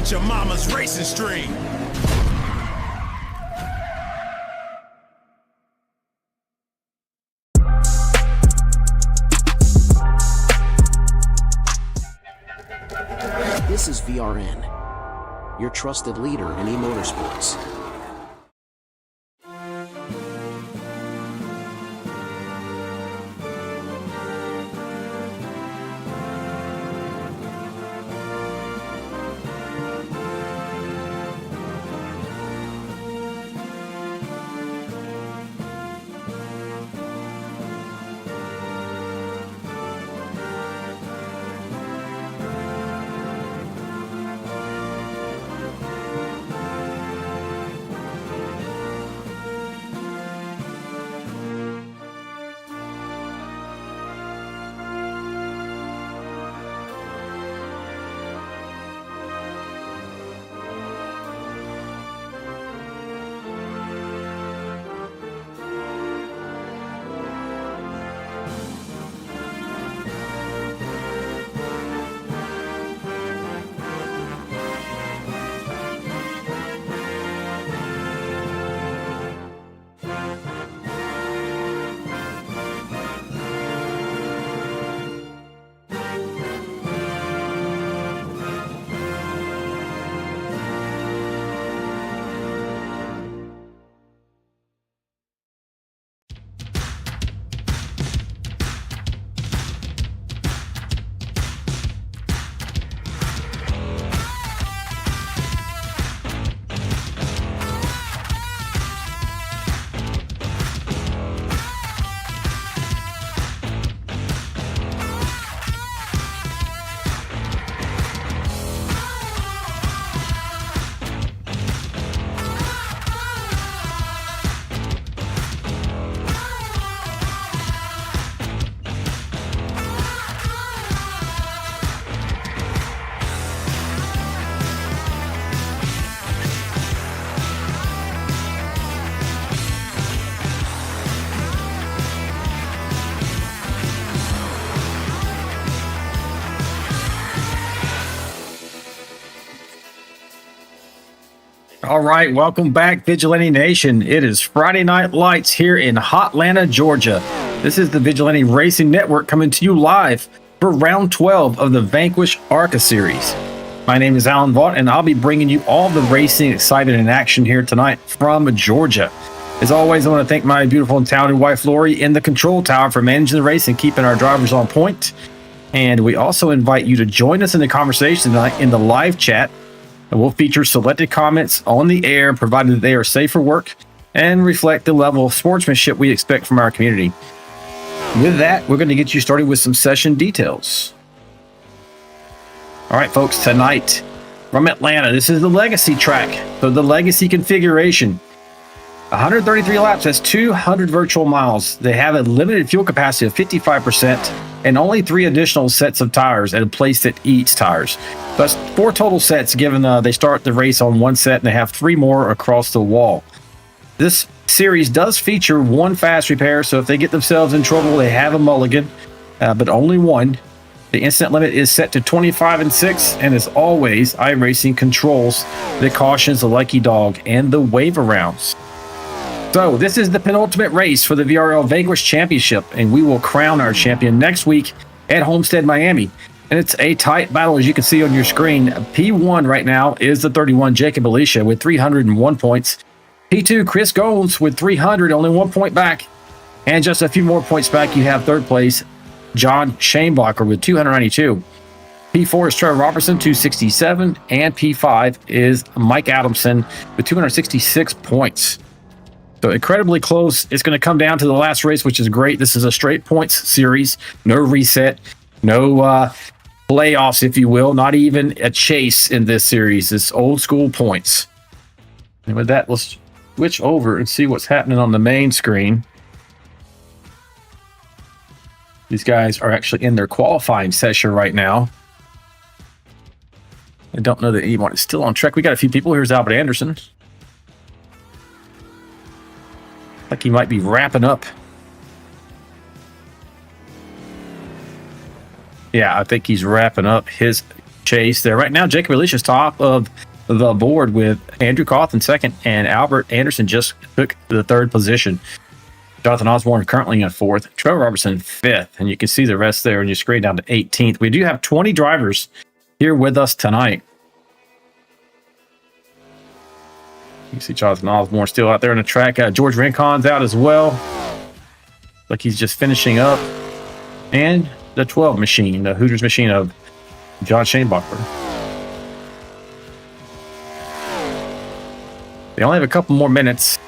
ain't your mama's racing stream. This is VRN, your trusted leader in e-motorsports. All right, welcome back, Vigilante Nation. It is Friday Night Lights here in Hotlanta, Georgia. This is the Vigilante Racing Network coming to you live for round 12 of the Vanquish ARCA series. My name is Alan Vaught, and I'll be bringing you all the racing excitement and action here tonight from Georgia. As always, I want to thank my beautiful and talented wife, Lori, in the control tower for managing the race and keeping our drivers on point. And we also invite you to join us in the conversation tonight in the live chat. And we'll feature selected comments on the air, provided that they are safe for work and reflect the level of sportsmanship we expect from our community. With that, we're going to get you started with some session details. All right, folks, tonight from Atlanta, this is the Legacy track. So the Legacy configuration, 133 laps, that's 200 virtual miles. They have a limited fuel capacity of 55% and only 3 additional sets of tires at a place that eats tires. That's 4 total sets, given they start the race on 1 set and they have 3 more across the wall. This series does feature 1 fast repair, so if they get themselves in trouble, they have a mulligan, but only 1. The incident limit is set to 25 and 6, and as always, iRacing controls the cautions, the lucky dog, and the wave arounds. So this is the penultimate race for the VRL Vanquish Championship, and we will crown our champion next week at Homestead, Miami. And it's a tight battle, as you can see on your screen. P1 right now is the 31 Jacob Alicia with 301 points. P2 Chris Gomes with 300, only 1 point back. And just a few more points back, you have third place John Shanebacher with 292. P4 is Trevor Robertson, 267. And P5 is Mike Adamson with 266 points. So incredibly close. It's going to come down to the last race, which is great. This is a straight points series. No reset. No playoffs, if you will. Not even a chase in this series. It's old school points. And with that, let's switch over and see what's happening on the main screen. These guys are actually in their qualifying session right now. I don't know that anyone is still on track. We got a few people. Here's Albert Anderson. Like he might be wrapping up. Yeah, I think he's wrapping up his chase there. Right now, Jacob Alicia's top of the board with Andrew Cawthon second, and Albert Anderson just took the third position. Jonathan Osborne currently in fourth, Trevor Robertson fifth, and you can see the rest there when you scroll down to 18th. We do have 20 drivers here with us tonight. You see Jonathan Osborne still out there on the track. George Rincon's out as well. Like he's just finishing up. And the 12 machine, the Hooters machine of John Shanebacher. They only have a couple more minutes.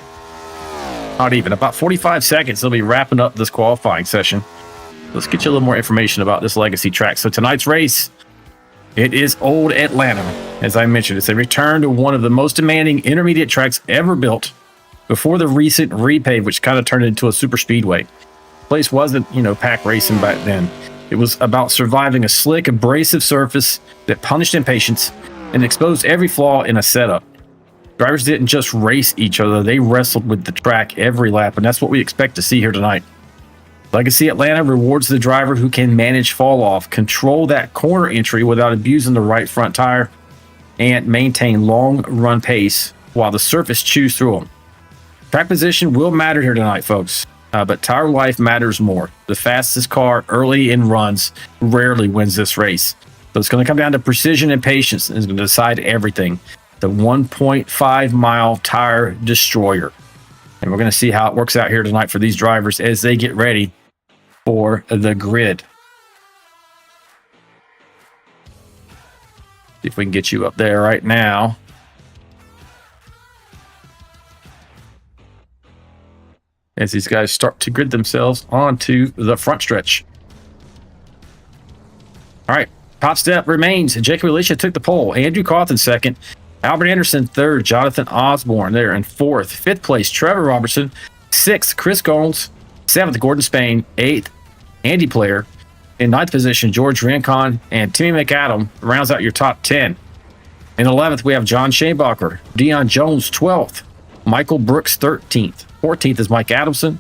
Not even. About 45 seconds. They'll be wrapping up this qualifying session. Let's get you a little more information about this legacy track. So tonight's race, it is Old Atlanta. As I mentioned, it's a return to one of the most demanding intermediate tracks ever built before the recent repave, which kind of turned into a super speedway. The place wasn't, pack racing back then. It was about surviving a slick, abrasive surface that punished impatience and exposed every flaw in a setup. Drivers didn't just race each other, they wrestled with the track every lap, and that's what we expect to see here tonight. Legacy Atlanta rewards the driver who can manage fall off, control that corner entry without abusing the right front tire, and maintain long run pace while the surface chews through them. Track position will matter here tonight, folks, but tire life matters more. The fastest car early in runs rarely wins this race. So it's going to come down to precision and patience, and it's going to decide everything. The 1.5 mile tire destroyer. And we're going to see how it works out here tonight for these drivers as they get ready for the grid. See if we can get you up there right now. As these guys start to grid themselves onto the front stretch. All right, top step remains. Jacob Alicia took the pole. Andrew Cawthon second. Albert Anderson third. Jonathan Osborne there in fourth. Fifth place, Trevor Robertson. Sixth, Chris Goins. Seventh, Gordon Spain. Eighth, Andy Player. In ninth position, George Rincon and Timmy McAdam rounds out your top 10. In 11th, we have John Shanebacher. Deion Jones, 12th. Michael Brooks, 13th. 14th is Mike Adamson.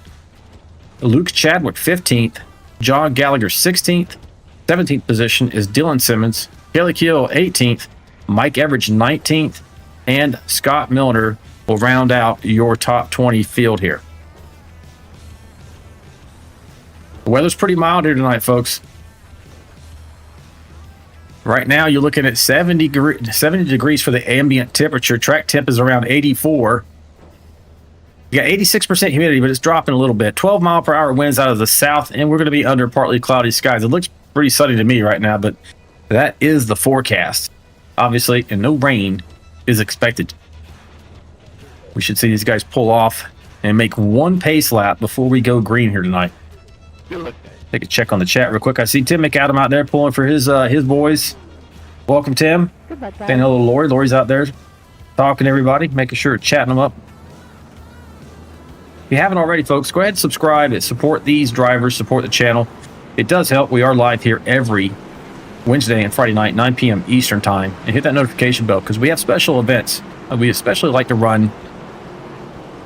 Luke Chadwick, 15th. John Gallagher, 16th. 17th position is Dylan Simmons. Kelly Kill, 18th. Mike Everidge, 19th. And Scott Milner will round out your top 20 field here. The weather's pretty mild here tonight, folks. Right now, you're looking at 70 degrees for the ambient temperature. Track temp is around 84. You got 86% humidity, but it's dropping a little bit. 12 mile per hour winds out of the south, and we're going to be under partly cloudy skies. It looks pretty sunny to me right now, but that is the forecast. Obviously, and no rain is expected. We should see these guys pull off and make one pace lap before we go green here tonight. Take a check on the chat real quick. I see Tim McAdam out there pulling for his boys. Welcome, Tim. Saying hello to Lori. Lori's out there talking to everybody, making sure chatting them up. If you haven't already, folks, go ahead and subscribe and support these drivers, support the channel. It does help. We are live here every Wednesday and Friday night, 9 p.m. Eastern time. And hit that notification bell because we have special events. We especially like to run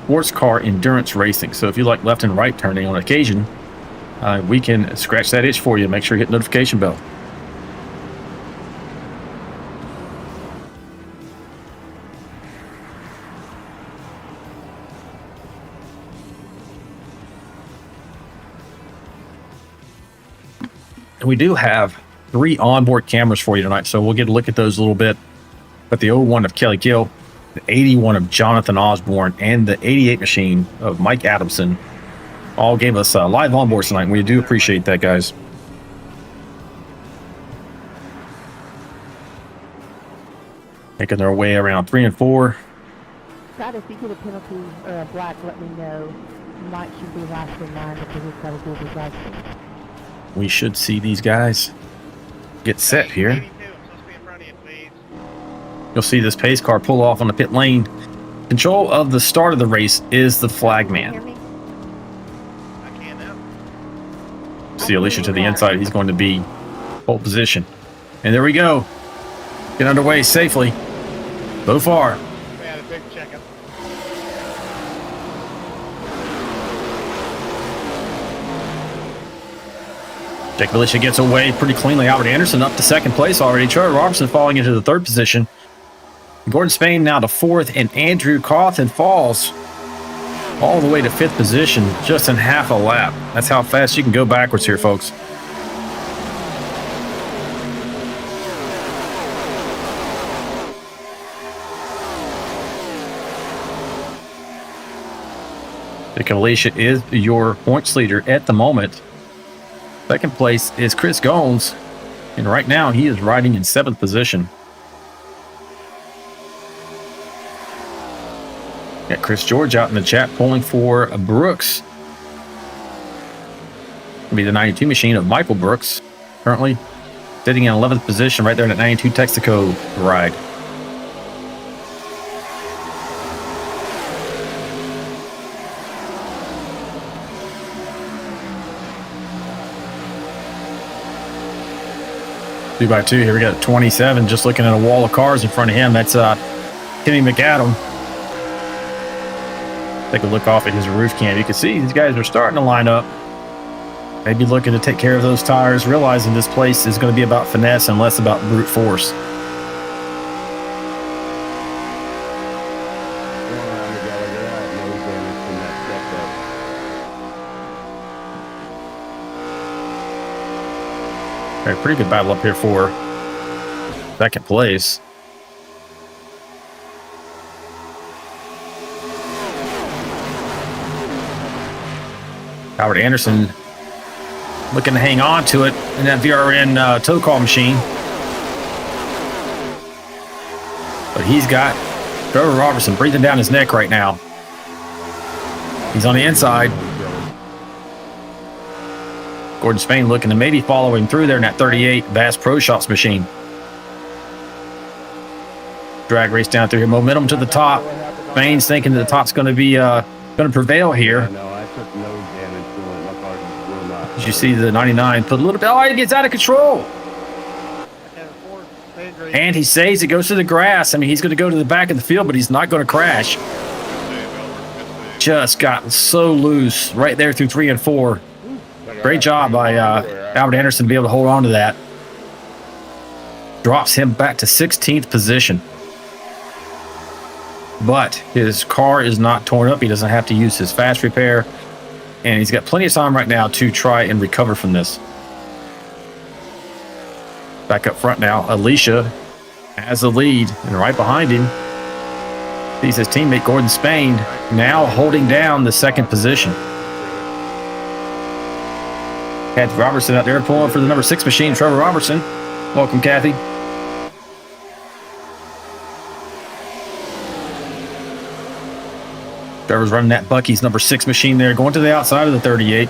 sports car endurance racing. So if you like left and right turning on occasion, we can scratch that itch for you. Make sure you hit the notification bell. And we do have 3 onboard cameras for you tonight, so we'll get a look at those a little bit. But the 01 of Kelly Gill, the 81 of Jonathan Osborne, and the 88 machine of Mike Adamson all gave us live onboards tonight, and we do appreciate that, guys. Making their way around 3 and 4. Scott, if you get a penalty or a black, let me know. Mike should be last in line because he's got to do his license. We should see these guys get set here. You'll see this pace car pull off on the pit lane. Control of the start of the race is the flagman. See Alicia to the inside. He's going to be pole position. And there we go. Get underway safely. So far. Jake Militia gets away pretty cleanly. Albert Anderson up to second place already. Trevor Robertson falling into the third position. Gordon Spain now to fourth, and Andrew Cawthon falls all the way to fifth position, just in half a lap. That's how fast you can go backwards here, folks. Jake Militia is your points leader at the moment. Second place is Chris Goins, and right now he is riding in seventh position. Got Chris George out in the chat pulling for Brooks. It'll be the 92 machine of Michael Brooks, currently sitting in 11th position right there in that 92 Texaco ride. Two by two here. We got 27 just looking at a wall of cars in front of him. That's Kenny McAdam. Take a look off at his roof cam. You can see these guys are starting to line up. Maybe looking to take care of those tires, realizing this place is going to be about finesse and less about brute force. All right, pretty good battle up here for second place. Howard Anderson looking to hang on to it in that VRN tow call machine. But he's got Trevor Robertson breathing down his neck right now. He's on the inside. Gordon Spain looking to maybe follow him through there in that 38 Bass Pro Shops machine. Drag race down through here. Momentum to the top. Spain's thinking that the top's going to be going to prevail here. As you see the 99 put a little bit. Oh, he gets out of control. And he saves it, goes to the grass. I mean, he's going to go to the back of the field, but he's not going to crash. Just got so loose right there through 3 and 4. Great job by Albert Anderson to be able to hold on to that. Drops him back to 16th position. But his car is not torn up. He doesn't have to use his fast repair. And he's got plenty of time right now to try and recover from this. Back up front now, Alicia has the lead. And right behind him, sees his teammate Gordon Spain now holding down the second position. Kathy Robertson out there pulling for the number 6 machine, Trevor Robertson. Welcome, Kathy. Trevor's running that Bucky's number 6 machine there, going to the outside of the 38.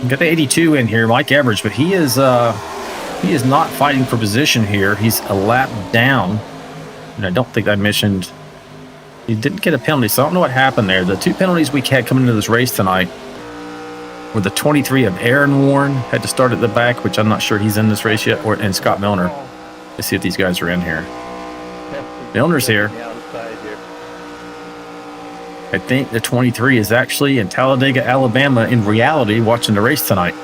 Got the 82 in here, Mike Everidge, but he is not fighting for position here. He's a lap down, and I don't think I mentioned. He didn't get a penalty, so I don't know what happened there. The 2 penalties we had coming into this race tonight were the 23 of Aaron Warren, had to start at the back, which I'm not sure he's in this race yet, and Scott Milner. Let's see if these guys are in here. Milner's here. I think the 23 is actually in Talladega, Alabama, in reality, watching the race tonight.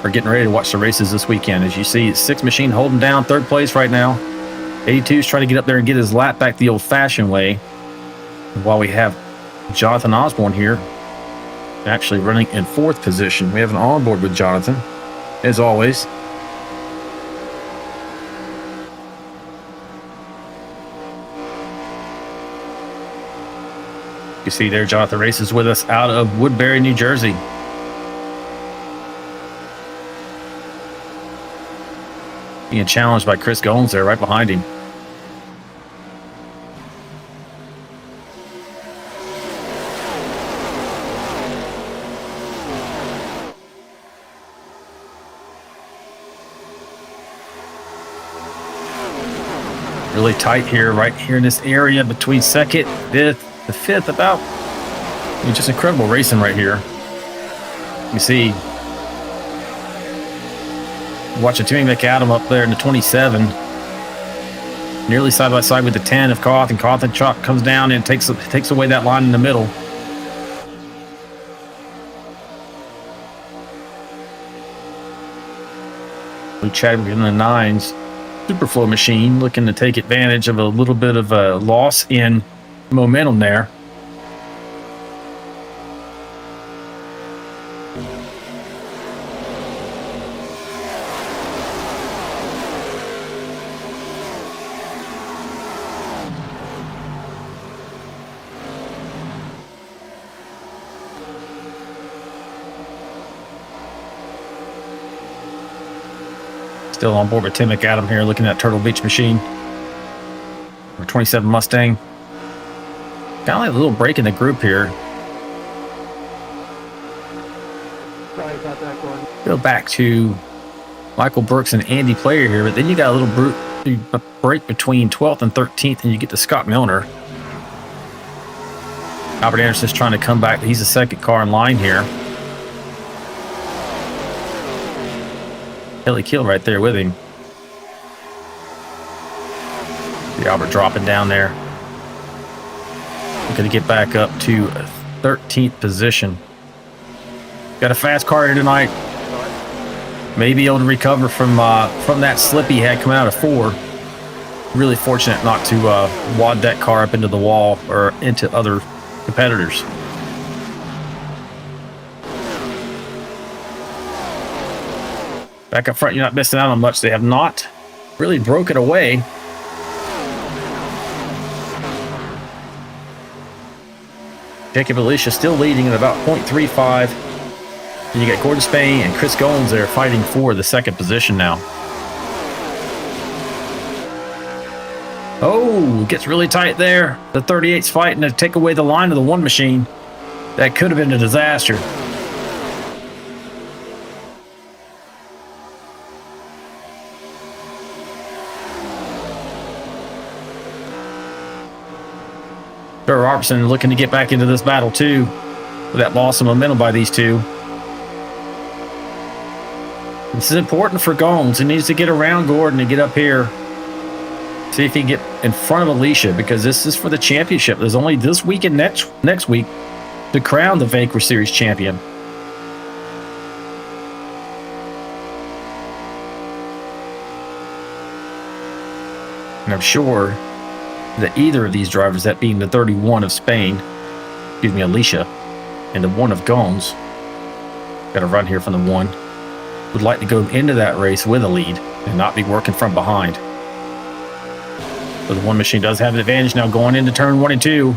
Or getting ready to watch the races this weekend. As you see, 6 machine holding down third place right now. 82 is trying to get up there and get his lap back the old-fashioned way. While we have Jonathan Osborne here, actually running in 4th position. We have an onboard with Jonathan, as always. You see there, Jonathan races with us out of Woodbury, New Jersey. Being challenged by Chris Goins there right behind him. Really tight here, right here in this area between 2nd, 5th, the 5th about. I mean, just incredible racing right here. You see, watching Timmy McAdam up there in the 27, nearly side by side with the 10 of Cawthon. Cawthon comes down and takes away that line in the middle. Chadwick in the nines. Superflow machine looking to take advantage of a little bit of a loss in momentum there. Still on board with Tim McAdam here, looking at Turtle Beach machine. Number 27 Mustang. Kind of like a little break in the group here. Sorry about that, Gordon. Go back to Michael Brooks and Andy Player here, but then you got a little break between 12th and 13th, and you get to Scott Milner. Albert Anderson's trying to come back. He's the second car in line here. Kelly Kill right there with him. See Albert dropping down there. Looking to get back up to 13th position. Got a fast car here tonight. May be able to recover from that slip he had coming out of 4. Really fortunate not to wad that car up into the wall or into other competitors. Back up front, you're not missing out on much. They have not really broken away. Jacob Alicia still leading at about 0.35. And you got Gordon Spain and Chris Goins there fighting for the second position now. Oh, gets really tight there. The 38's fighting to take away the line of the 1 machine. That could have been a disaster. Trevor Robertson looking to get back into this battle too, with that loss of momentum by these two. This is important for Goins. He needs to get around Gordon and get up here. See if he can get in front of Alicia, because this is for the championship. There's only this week and next week to crown the Vanquish Series champion. And I'm sure that either of these drivers, that being the 31 of Spain, excuse me, Alicia, and the 1 of Goins, got a run here from the 1, would like to go into that race with a lead and not be working from behind. So the 1 machine does have an advantage now going into turn 1 and 2.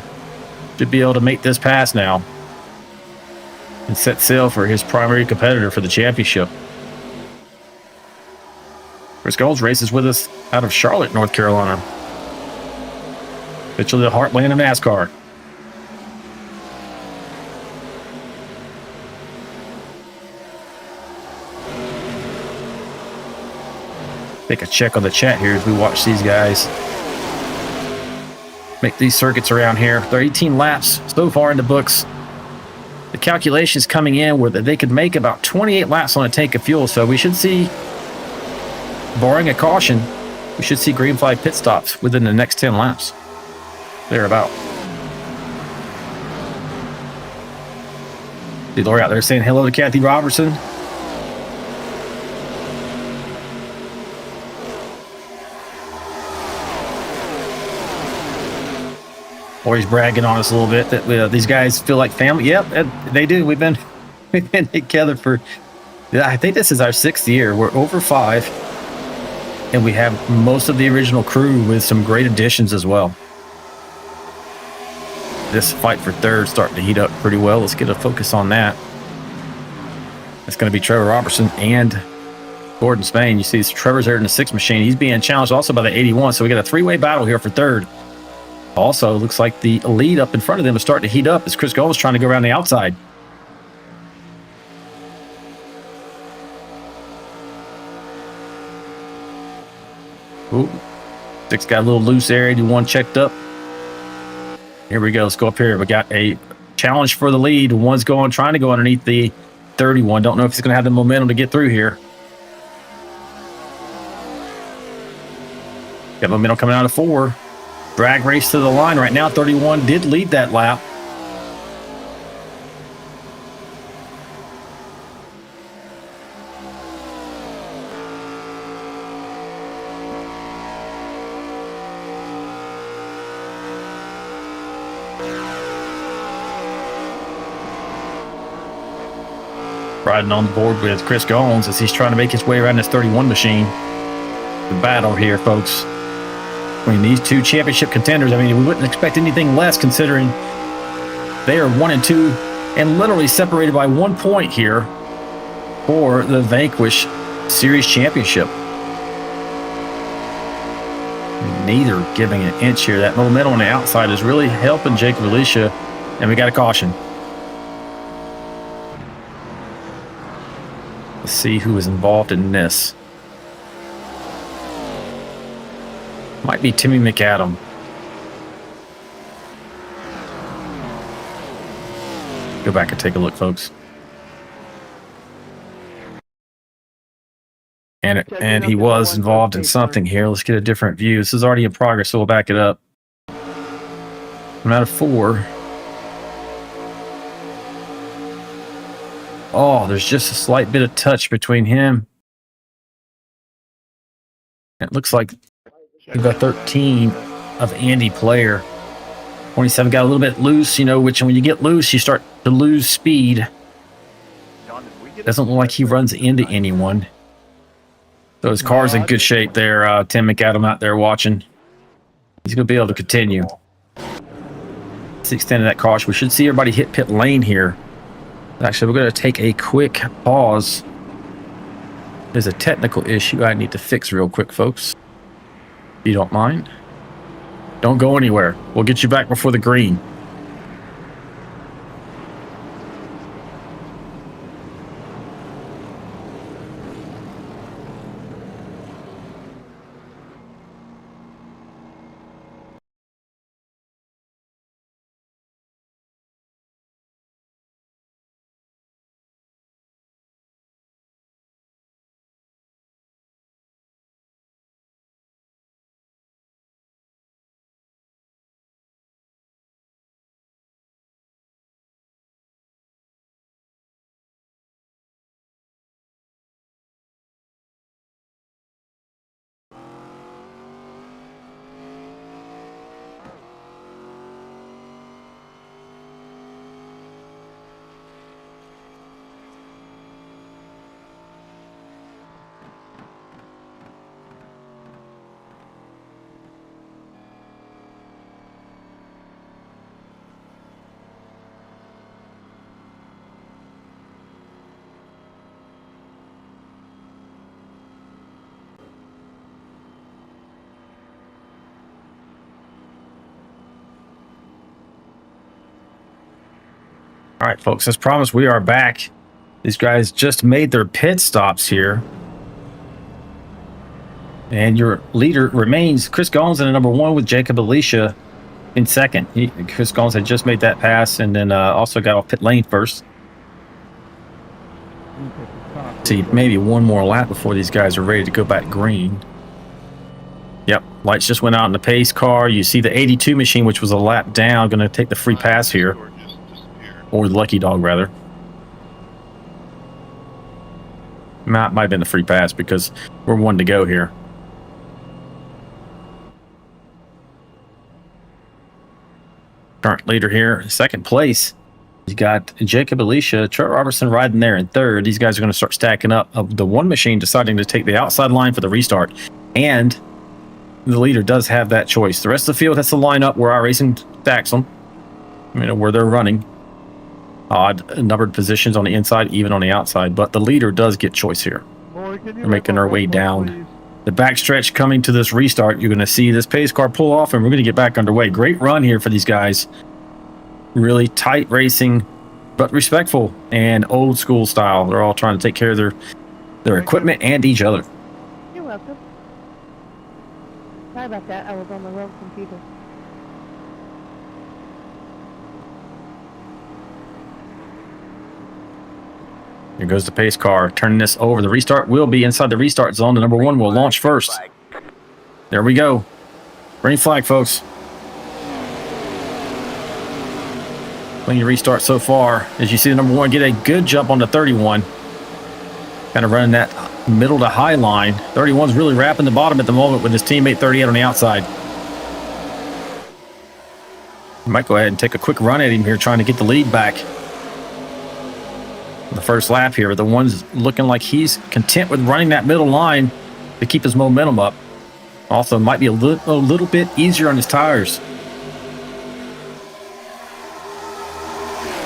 Should be able to make this pass now and set sail for his primary competitor for the championship. Chris Goins races with us out of Charlotte, North Carolina. Literally the heartland of NASCAR. Take a check on the chat here as we watch these guys make these circuits around here. They're 18 laps so far in the books. The calculations coming in were that they could make about 28 laps on a tank of fuel, so we should see, barring a caution, we should see green flag pit stops within the next 10 laps. Thereabout. See Lori out there saying hello to Kathy Robertson. Lori's bragging on us a little bit that these guys feel like family. Yep, they do. We've been together for, I think this is our 6th year. We're over 5, and we have most of the original crew with some great additions as well. This fight for 3rd starting to heat up pretty well. Let's get a focus on that. It's going to be Trevor Robertson and Gordon Spain. You see Trevor's there in the 6 machine. He's being challenged also by the 81, so we got a 3-way battle here for 3rd. Also, looks like the lead up in front of them is starting to heat up as Chris Goins trying to go around the outside. Ooh, 6 got a little loose there. 81 checked up. Here we go. Let's go up here. We got a challenge for the lead. 1's trying to go underneath the 31. Don't know if he's going to have the momentum to get through here. Got momentum coming out of 4. Drag race to the line right now. 31 did lead that lap. riding on the board with Chris Goins as he's trying to make his way around this 31 machine. The battle here, folks. I mean, these two championship contenders, I mean, we wouldn't expect anything less considering they are 1 and 2 and literally separated by 1 point here for the Vanquish Series Championship. Neither giving an inch here. That momentum on the outside is really helping Jacob Alicia, and we got a caution. Let's see who is involved in this. Might be Timmy McAdam. Go back and take a look, folks. And he was involved in something here. Let's get a different view. This is already in progress, so we'll back it up. 1 out of 4. Oh, there's just a slight bit of touch between him. It looks like the 13 of Andy Player. 27 got a little bit loose, you know, which when you get loose, you start to lose speed. Doesn't look like he runs into anyone. So his car's in good shape there. Tim McAdam out there watching. He's going to be able to continue. It's the extent of that caution. We should see everybody hit pit lane here. Actually, we're going to take a quick pause. There's a technical issue I need to fix real quick, folks. If you don't mind. Don't go anywhere. We'll get you back before the green. All right, folks, as promised, we are back. These guys just made their pit stops here. And your leader remains Chris Goins in number 1 with Jacob Alicia in second. Chris Goins had just made that pass and then also got off pit lane first. See, maybe one more lap before these guys are ready to go back green. Yep, lights just went out in the pace car. You see the 82 machine, which was a lap down, going to take the free pass here. Or the lucky dog, rather. Might have been the free pass because we're 1 to go here. Current leader here, second place. You got Jacob Alicia, Trevor Robertson riding there in third. These guys are going to start stacking up. The one machine deciding to take the outside line for the restart. And the leader does have that choice. The rest of the field has to line up where iRacing stacks them. You know, where they're running. Odd numbered positions on the inside, even on the outside, but the leader does get choice here. We're making our way down the backstretch coming to this restart. You're going to see this pace car pull off, and we're going to get back underway. Great run here for these guys. Really tight racing, but respectful and old school style. They're all trying to take care of their equipment and each other. You're welcome. Sorry about that. I was on the wrong computer. Here goes the pace car, turning this over. The restart will be inside the restart zone. The number 1 will launch first. There we go. Green flag, folks. Clean restart so far. As you see, the number 1 get a good jump on the 31. Kind of running that middle to high line. 31's really wrapping the bottom at the moment with his teammate 38 on the outside. Might go ahead and take a quick run at him here, trying to get the lead back. the first lap here. The one's looking like he's content with running that middle line to keep his momentum up. Also, might be a little bit easier on his tires.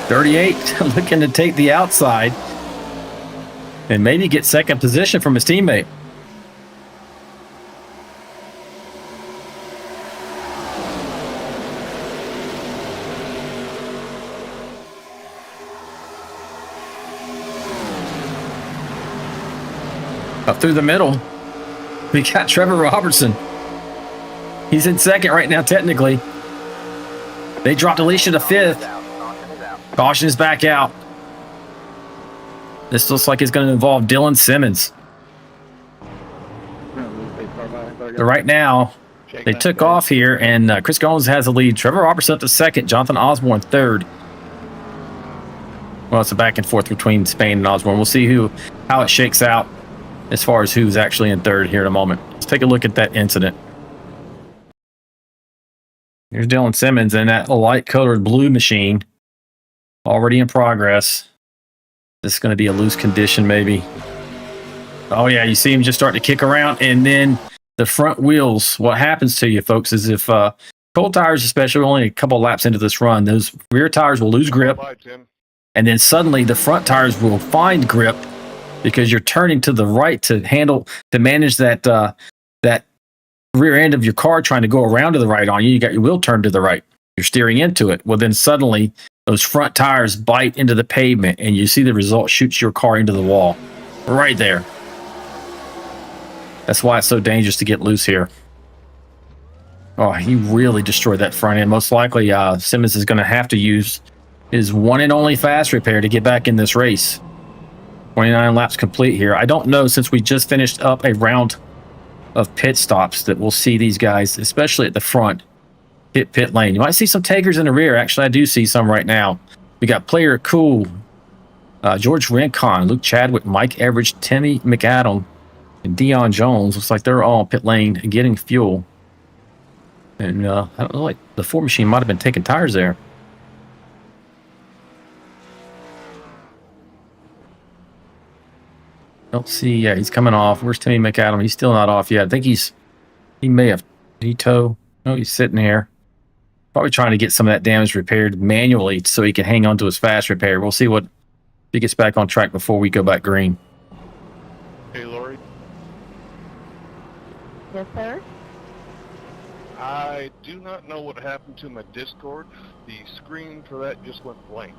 38 looking to take the outside and maybe get second position from his teammate. Up through the middle, we got Trevor Robertson. He's in second right now, technically. They dropped Alicia to fifth. Caution is back out. This looks like it's going to involve Dylan Simmons. So right now, they took off here, and Chris Gomes has the lead. Trevor Robertson up to second. Jonathan Osborne third. Well, it's a back and forth between Spain and Osborne. We'll see how it shakes out as far as who's actually in third here in a moment. Let's take a look at that incident. Here's Dylan Simmons in that light-colored blue machine. Already in progress. This is going to be a loose condition, maybe. Oh, yeah, you see him just starting to kick around. And then the front wheels, what happens to you, folks, is if cold tires, especially only a couple laps into this run, those rear tires will lose grip. And then suddenly the front tires will find grip because you're turning to the right to manage that rear end of your car trying to go around to the right on you. You got your wheel turned to the right. You're steering into it. Well, then suddenly those front tires bite into the pavement and you see the result shoots your car into the wall. Right there. That's why it's so dangerous to get loose here. Oh, he really destroyed that front end. Most likely, Simmons is going to have to use his one and only fast repair to get back in this race. 29 laps complete here. I don't know, since we just finished up a round of pit stops, that we'll see these guys, especially at the front, hit pit lane. You might see some takers in the rear. Actually, I do see some right now. We got Player Cool, George Rincon, Luke Chadwick, Mike Everidge, Timmy McAdam, and Dion Jones. Looks like they're all in pit lane getting fuel. And I don't know, like the Ford machine might have been taking tires there. Don't see. Yeah, he's coming off. Where's Timmy McAdam? He's still not off yet. I think he may have veto. No, he's sitting here. Probably trying to get some of that damage repaired manually so he can hang on to his fast repair. We'll see what if he gets back on track before we go back green. Hey, Lori. Yes, sir? I do not know what happened to my Discord. The screen for that just went blank.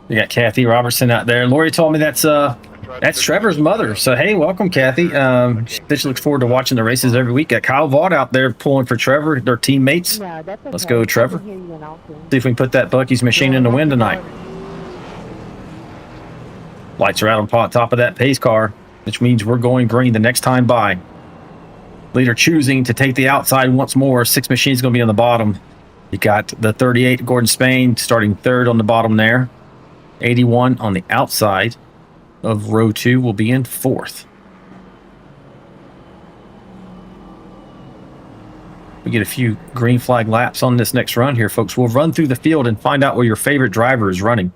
We got Kathy Robertson out there. Lori told me that's Trevor's mother. So hey, welcome, Kathy. She said she looks forward to watching the races every week. Got Kyle Vaught out there pulling for Trevor, their teammates. No, that's okay. Let's go, Trevor. I can hear you in Austin. See if we can put that Bucky's machine in the wind tonight. Lights are out on top of that pace car, which means we're going green the next time by. Leader choosing to take the outside once more. 6 machines going to be on the bottom. You got the 38 Gordon Spain starting third on the bottom there. 81 on the outside of row 2 will be in fourth. We get a few green flag laps on this next run here, folks. We'll run through the field and find out where your favorite driver is running.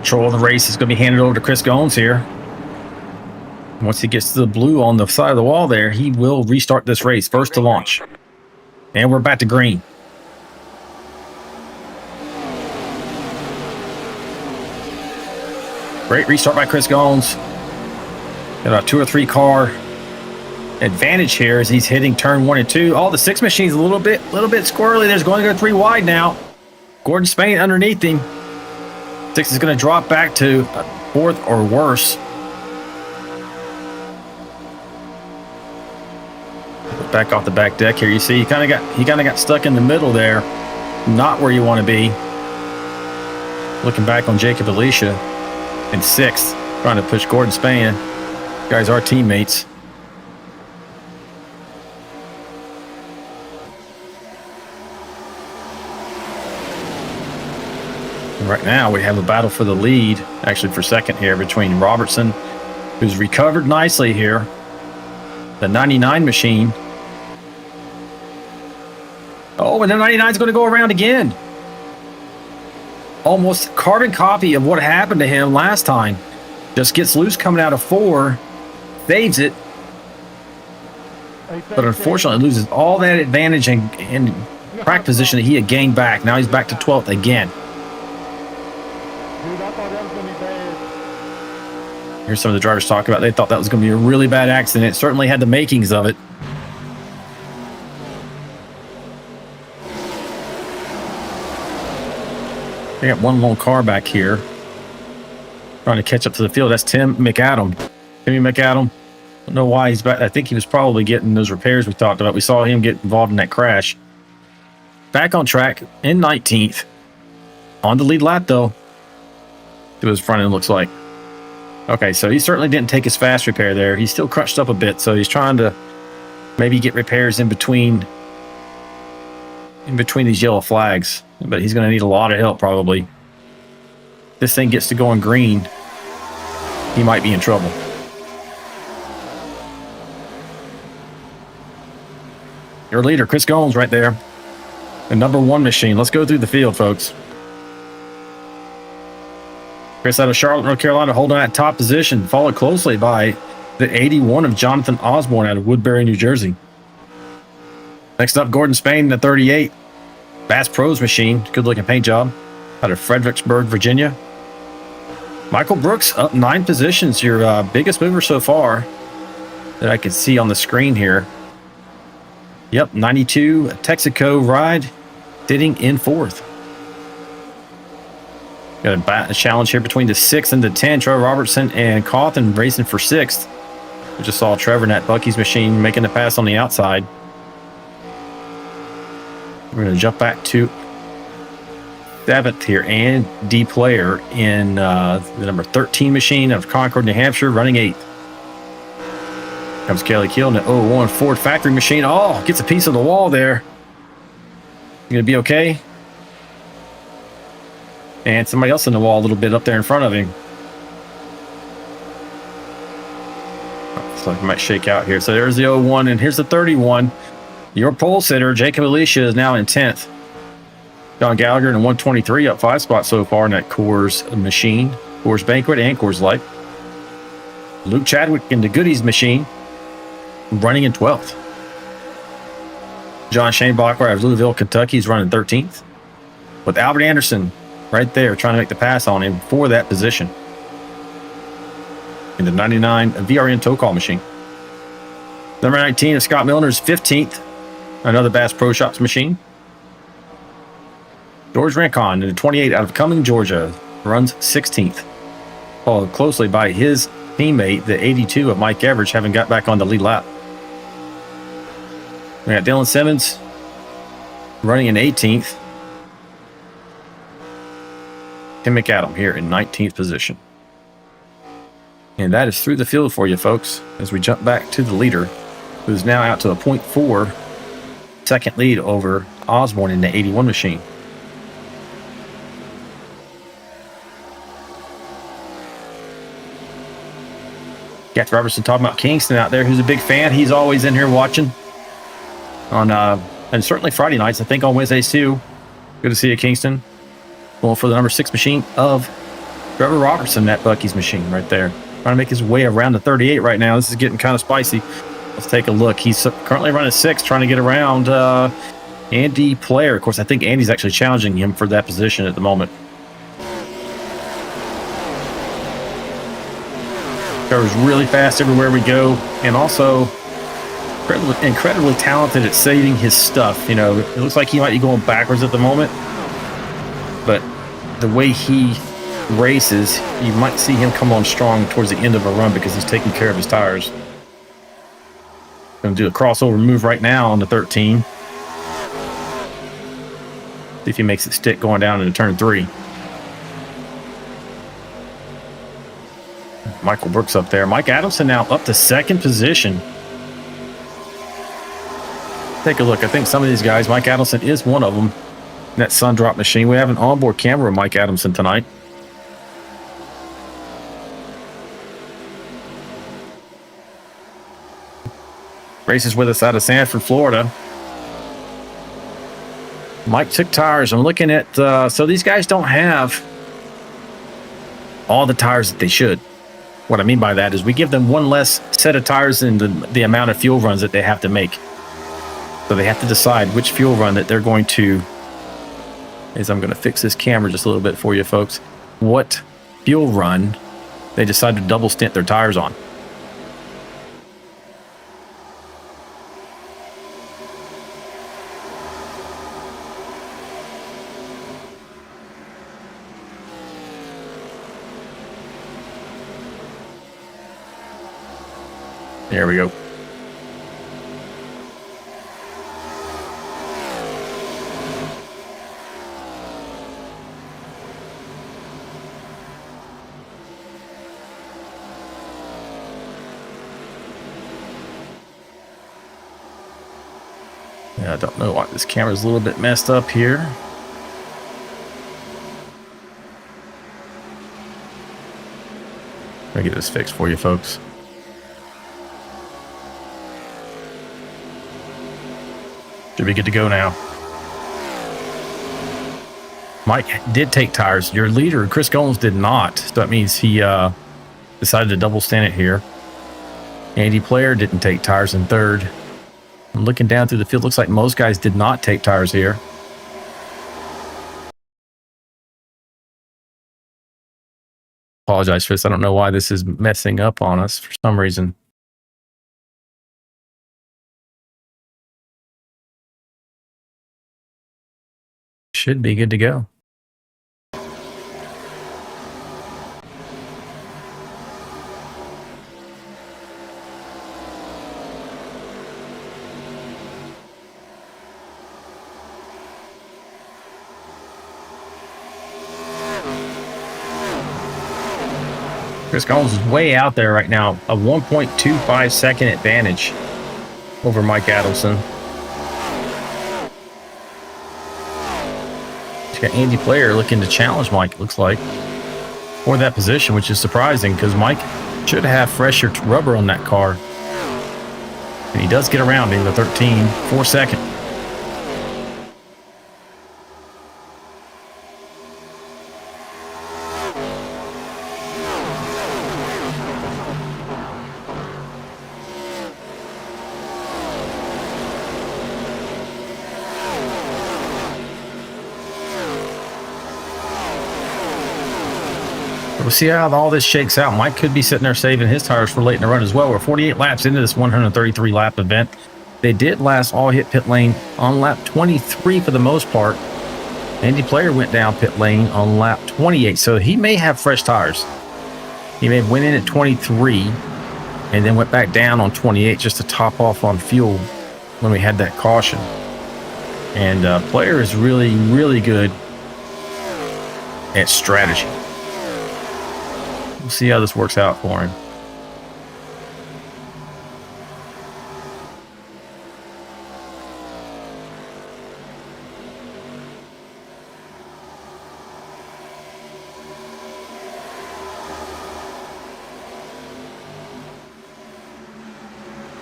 Control of the race is going to be handed over to Chris Gomes here. Once he gets to the blue on the side of the wall there, he will restart this race. First to launch. And we're back to green. Great restart by Chris Gomes. Got a 2 or 3 car advantage here as he's hitting turn 1 and 2. All the 6 machines a little bit squirrely. There's going to go 3 wide now. Gordon Spain underneath him. 6 is going to drop back to 4th or worse. back off the back deck here. You see, he kind of got stuck in the middle there, not where you want to be. Looking back on Jacob Alicia in 6th, trying to push Gordon Span. Guys are teammates. And right now we have a battle for the lead, actually for second here, between Robertson, who's recovered nicely here, the 99 machine. Oh, and the 99 is going to go around again. Almost carbon copy of what happened to him last time. Just gets loose coming out of 4, saves it, but unfortunately loses all that advantage and track position that he had gained back. Now he's back to 12th again. Here's some of the drivers talking about they thought that was going to be a really bad accident. It certainly had the makings of it. They got one lone car back here trying to catch up to the field. That's Tim McAdam. Timmy McAdam. Don't know why he's back. I think he was probably getting those repairs we talked about. We saw him get involved in that crash. Back on track in 19th. On the lead lap, though. To his front end, looks like. Okay, so he certainly didn't take his fast repair there. He's still crunched up a bit, so he's trying to maybe get repairs in between these yellow flags. But he's going to need a lot of help, probably. This thing gets to going green, he might be in trouble. Your leader, Chris Gomes, right there. The number 1 machine. Let's go through the field, folks. Chris out of Charlotte, North Carolina, holding that top position, followed closely by the 81 of Jonathan Osborne out of Woodbury, New Jersey. Next up, Gordon Spain, the 38. Bass Pro's machine, good-looking paint job, out of Fredericksburg, Virginia. Michael Brooks up 9 positions, your biggest mover so far that I can see on the screen here. Yep, 92 Texaco ride, sitting in 4th. Got a challenge here between the 6 and the 10. Trevor Robertson and Cawthon racing for 6th. We just saw Trevor in that Bucky's machine making the pass on the outside. We're going to jump back to 7th here. And D Player in the number 13 machine of Concord, New Hampshire, running 8th. Comes Kelly Keel in the 01 Ford factory machine. Oh, gets a piece of the wall there. You going to be okay? And somebody else in the wall a little bit up there in front of him. So I might shake out here. So there's the 01, and here's the 31. Your pole sitter, Jacob Alicia, is now in 10th. John Gallagher in 123, up 5 spots so far in that Coors machine. Coors Banquet and Coors Light. Luke Chadwick in the Goodies machine, running in 12th. John Shanebacher out of Louisville, Kentucky, is running 13th. With Albert Anderson right there trying to make the pass on him for that position. In the 99 VRN tow call machine. Number 19 of Scott Milner's 15th. Another Bass Pro Shops machine. George Rincon in the 28 out of Cumming, Georgia, runs 16th. Followed closely by his teammate, the 82 of Mike Everidge, having got back on the lead lap. We got Dylan Simmons running in 18th. Tim McAdam here in 19th position. And that is through the field for you, folks, as we jump back to the leader, who's now out to a 0.4 second lead over Osborne in the 81 machine. Got Robertson talking about Kingston out there, who's a big fan. He's always in here watching on, and certainly Friday nights, I think on Wednesdays too. Good to see you, Kingston. Going for the number 6 machine of Trevor Robertson, that Bucky's machine right there. Trying to make his way around the 38 right now. This is getting kind of spicy. Let's take a look. He's currently running 6, trying to get around Andy Player. Of course, I think Andy's actually challenging him for that position at the moment. Trevor's really fast everywhere we go, and also incredibly talented at saving his stuff. You know, it looks like he might be going backwards at the moment, but the way he races, you might see him come on strong towards the end of a run because he's taking care of his tires. Going to do a crossover move right now on the 13. See if he makes it stick going down into turn 3. Michael Brooks up there. Mike Adamson now up to 2nd position. Take a look. I think some of these guys, Mike Adamson is one of them. That sun drop machine. We have an onboard camera of Mike Adamson tonight. Races with us out of Sanford, Florida. Mike took tires. I'm looking at, so these guys don't have all the tires that they should. What I mean by that is we give them one less set of tires than the amount of fuel runs that they have to make. So they have to decide which fuel run that they're going to, as I'm going to fix this camera just a little bit for you folks, what fuel run they decide to double stint their tires on. There we go. Yeah, I don't know why this camera's a little bit messed up here. Let me get this fixed for you folks. Should be good to go now. Mike did take tires. Your leader, Chris Gomes, did not. So that means he decided to double stand it here. Andy Player didn't take tires in 3rd. I'm looking down through the field. Looks like most guys did not take tires here. Apologize for this. I don't know why this is messing up on us for some reason. Should be good to go. Chris Collins is way out there right now. A 1.25 second advantage over Mike Adamson. Got Andy Player looking to challenge Mike, it looks like, for that position, which is surprising because Mike should have fresher rubber on that car. And he does get around in the 13, 4 second. We'll see how all this shakes out. Mike could be sitting there saving his tires for late in the run as well. We're 48 laps into this 133 lap event. They did last all hit pit lane on lap 23 for the most part. Andy Player went down pit lane on lap 28, so he may have fresh tires. He may have went in at 23 and then went back down on 28 just to top off on fuel when we had that caution. And Player is really, really good at strategy. We'll see how this works out for him.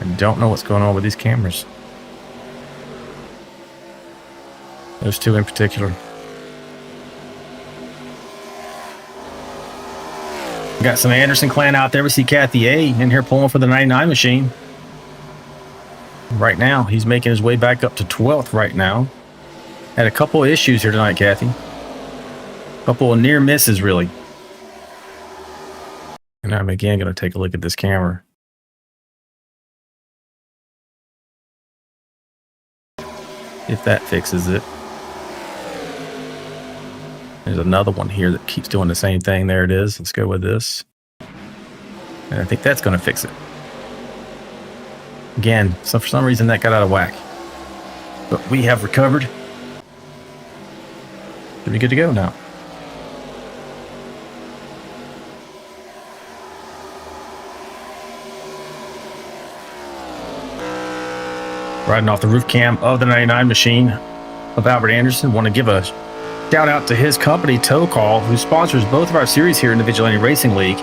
I don't know what's going on with these cameras. Those two in particular. Got some Anderson clan out there. We see Kathy A in here pulling for the 99 machine. Right now, he's making his way back up to 12th right now. Had a couple of issues here tonight, Kathy. A couple of near misses, really. And I'm again going to take a look at this camera. If that fixes it. There's another one here that keeps doing the same thing. There it is. Let's go with this. And I think that's going to fix it. Again, so for some reason that got out of whack. But we have recovered. Should be good to go now. Riding off the roof cam of the 99 machine of Albert Anderson. Want to give a shout out to his company, Tow Call, who sponsors both of our series here in the Vigilante Racing League.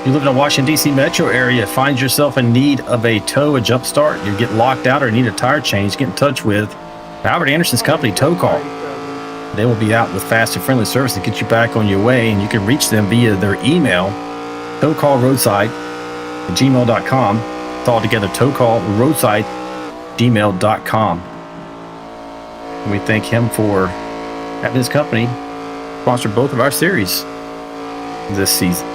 You live in the Washington, D.C. metro area, find yourself in need of a tow, a jump start, you get locked out or need a tire change, get in touch with Albert Anderson's company, Tow Call. They will be out with fast and friendly service to get you back on your way, and you can reach them via their email, towcallroadside@gmail.com. It's all together, towcallroadside@gmail.com. And we thank him for having his company sponsor both of our series this season.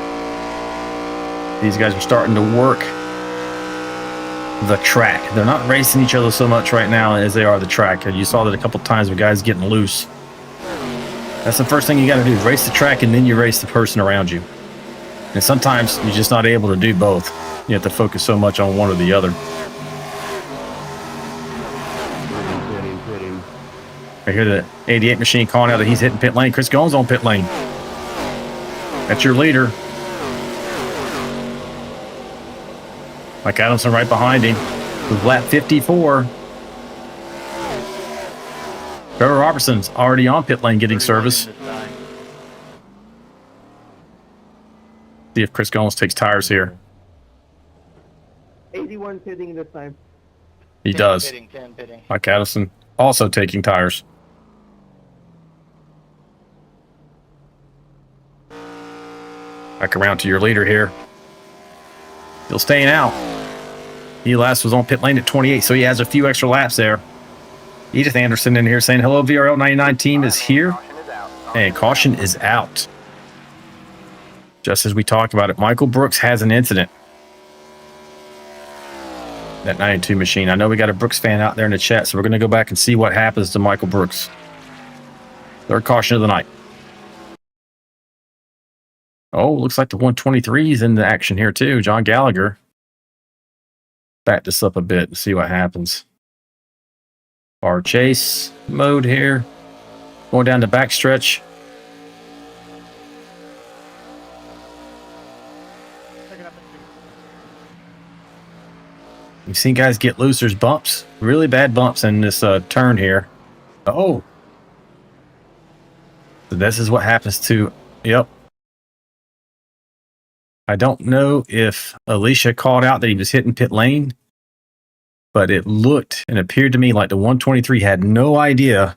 These guys are starting to work the track. They're not racing each other so much right now as they are the track. You saw that a couple times with guys getting loose. That's the first thing you got to do, is race the track, and then you race the person around you. And sometimes you're just not able to do both. You have to focus so much on one or the other. I hear the 88 machine calling out that he's hitting pit lane. Chris Gomes on pit lane. That's your leader. Mike Adamson right behind him with lap 54. Trevor Robertson's already on pit lane getting service. See if Chris Gomes takes tires here. 81 pitting this time. He does. Mike Addison also taking tires. Back around to your leader here. Still staying out. He last was on pit lane at 28, so he has a few extra laps there. Edith Anderson in here saying, hello, VRL 99 team is here. And caution is out. Just as we talked about it, Michael Brooks has an incident. That 92 machine. I know we got a Brooks fan out there in the chat, so we're going to go back and see what happens to Michael Brooks. Third caution of the night. Oh, looks like the 123 is in the action here too. John Gallagher. Back this up a bit and see what happens. Our chase mode here. Going down the backstretch. You've seen guys get loose. There's bumps. Really bad bumps in this turn here. Oh. So this is what happens to... Yep. I don't know if Alicia called out that he was hitting pit lane, but it looked and appeared to me like the 123 had no idea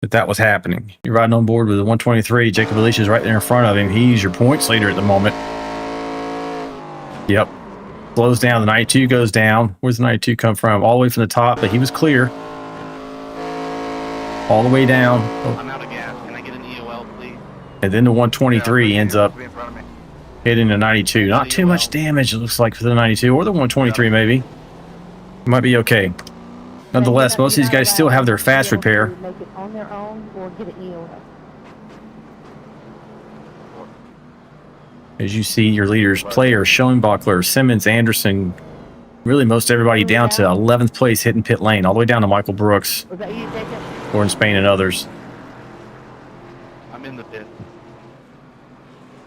that that was happening. You're riding on board with the 123. Jacob Alicia's right there in front of him. He's your points leader at the moment. Yep. Slows down. The 92 goes down. Where's the 92 come from? All the way from the top, but he was clear. All the way down. Oh. I'm out of gas. Can I get an EOL, please? And then the 123 ends up hitting the 92. Not too much damage, it looks like, for the 92 or the 123 maybe. Might be okay. Nonetheless, most of these guys still have their fast repair. Make it on their own or get an EOL. As you see, your leaders, Player, Schoenbachler, Simmons, Anderson, really most everybody down to 11th place hitting pit lane, all the way down to Michael Brooks, Was that you, Jacob? Gordon Spain, and others. I'm in the pit.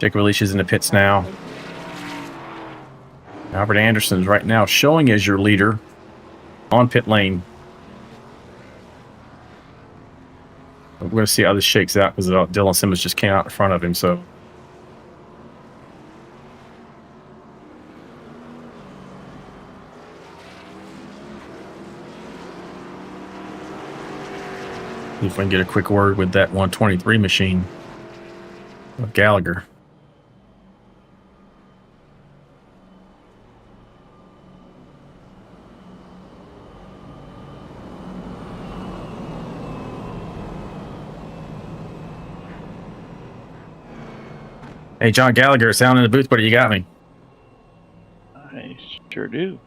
Jacob Alicia's in the pits now. Albert Anderson is right now showing as your leader on pit lane. We're going to see how this shakes out because Dylan Simmons just came out in front of him. So see if we can get a quick word with that 123 machine of Gallagher. Hey, John Gallagher, sound in the booth, buddy. You got me. I sure do.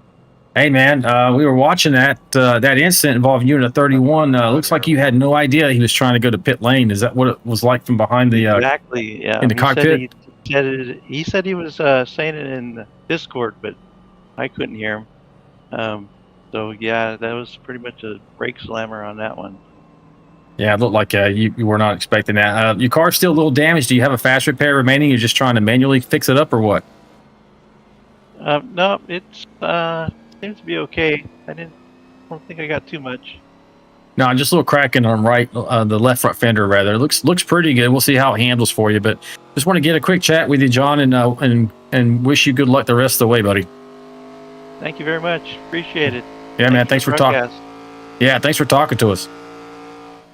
Hey, man, we were watching that incident involving you in a 31. Looks like you had no idea he was trying to go to pit lane. Is that what it was like from behind the Exactly, yeah. in the He said cockpit? he He said he was saying it in the Discord, but I couldn't hear him. So yeah, that was pretty much a brake slammer on that one. Yeah, it looked like you were not expecting that. Your car's still a little damaged. Do you have a fast repair remaining? You're just trying to manually fix it up, or what? No, it's seems to be okay. I don't think I got too much. No, just a little cracking on the left front fender rather. It looks pretty good. We'll see how it handles for you, but just want to get a quick chat with you, John, and wish you good luck the rest of the way, buddy. Thank you very much. Appreciate it. Yeah, man. Thanks for talking. Yeah, thanks for talking to us.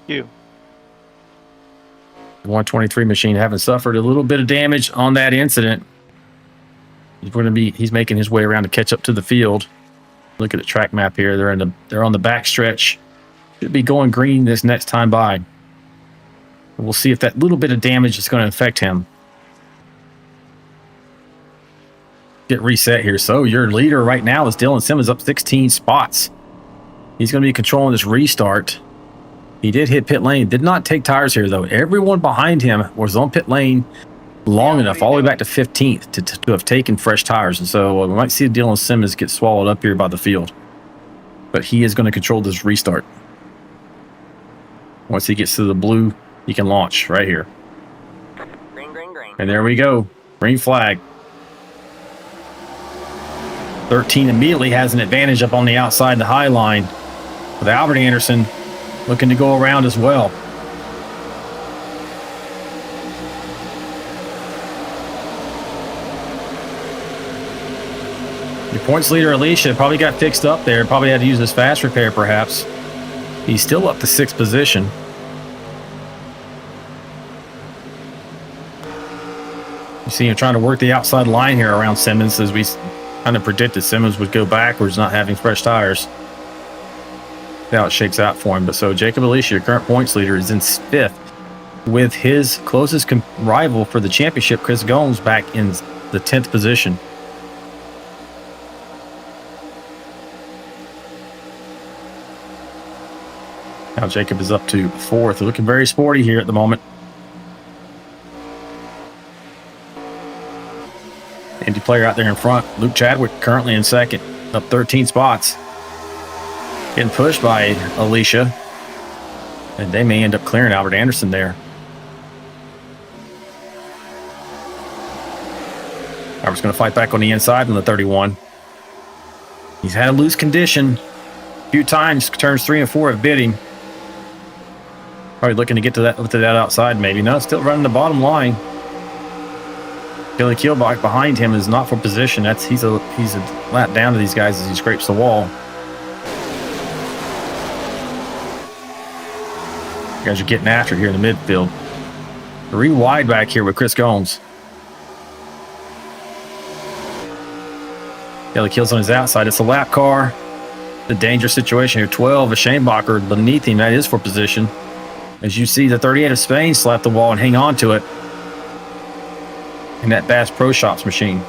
Thank you. The 123 machine having suffered a little bit of damage on that incident. He's making his way around to catch up to the field. Look at the track map here. They're on the back stretch. Should be going green this next time by. We'll see if that little bit of damage is going to affect him. Get reset here. So your leader right now is Dylan Simmons, up 16 spots. He's going to be controlling this restart. He did hit pit lane. Did not take tires here, though. Everyone behind him was on pit lane long enough, all the way back to 15th, to have taken fresh tires. And so we might see Dylan Simmons get swallowed up here by the field. But he is going to control this restart. Once he gets to the blue, he can launch right here. Green, green, green. And there we go. Green flag. 13 immediately has an advantage up on the outside, the high line, with Albert Anderson looking to go around as well. Your points leader, Alicia, probably got fixed up there. Probably had to use his fast repair, perhaps. He's still up to 6th position. You see him trying to work the outside line here around Simmons, as we kind of predicted Simmons would go backwards, not having fresh tires. See how it shakes out for him. But so Jacob Alicia, your current points leader, is in 5th, with his closest rival for the championship, Chris Gomes, back in the 10th position. Now Jacob is up to 4th. Looking very sporty here at the moment. Indy player out there in front. Luke Chadwick currently in 2nd, up 13 spots. Getting pushed by Alicia. And they may end up clearing Albert Anderson there. Albert's going to fight back on the inside on the 31. He's had a loose condition a few times. Turns 3 and 4 have bit him. Probably looking to get to that outside maybe. No, still running the bottom line. Billy Keelbach behind him is not for position. He's a lap down to these guys as he scrapes the wall. You guys are getting after here in the midfield. 3 wide back here with Chris Gomes. Billy Keel's on his outside. It's a lap car. The dangerous situation here. 12, a Shanebacher beneath him. That is for position. As you see, the 38 of Spain slap the wall and hang on to it in that Bass Pro Shops machine.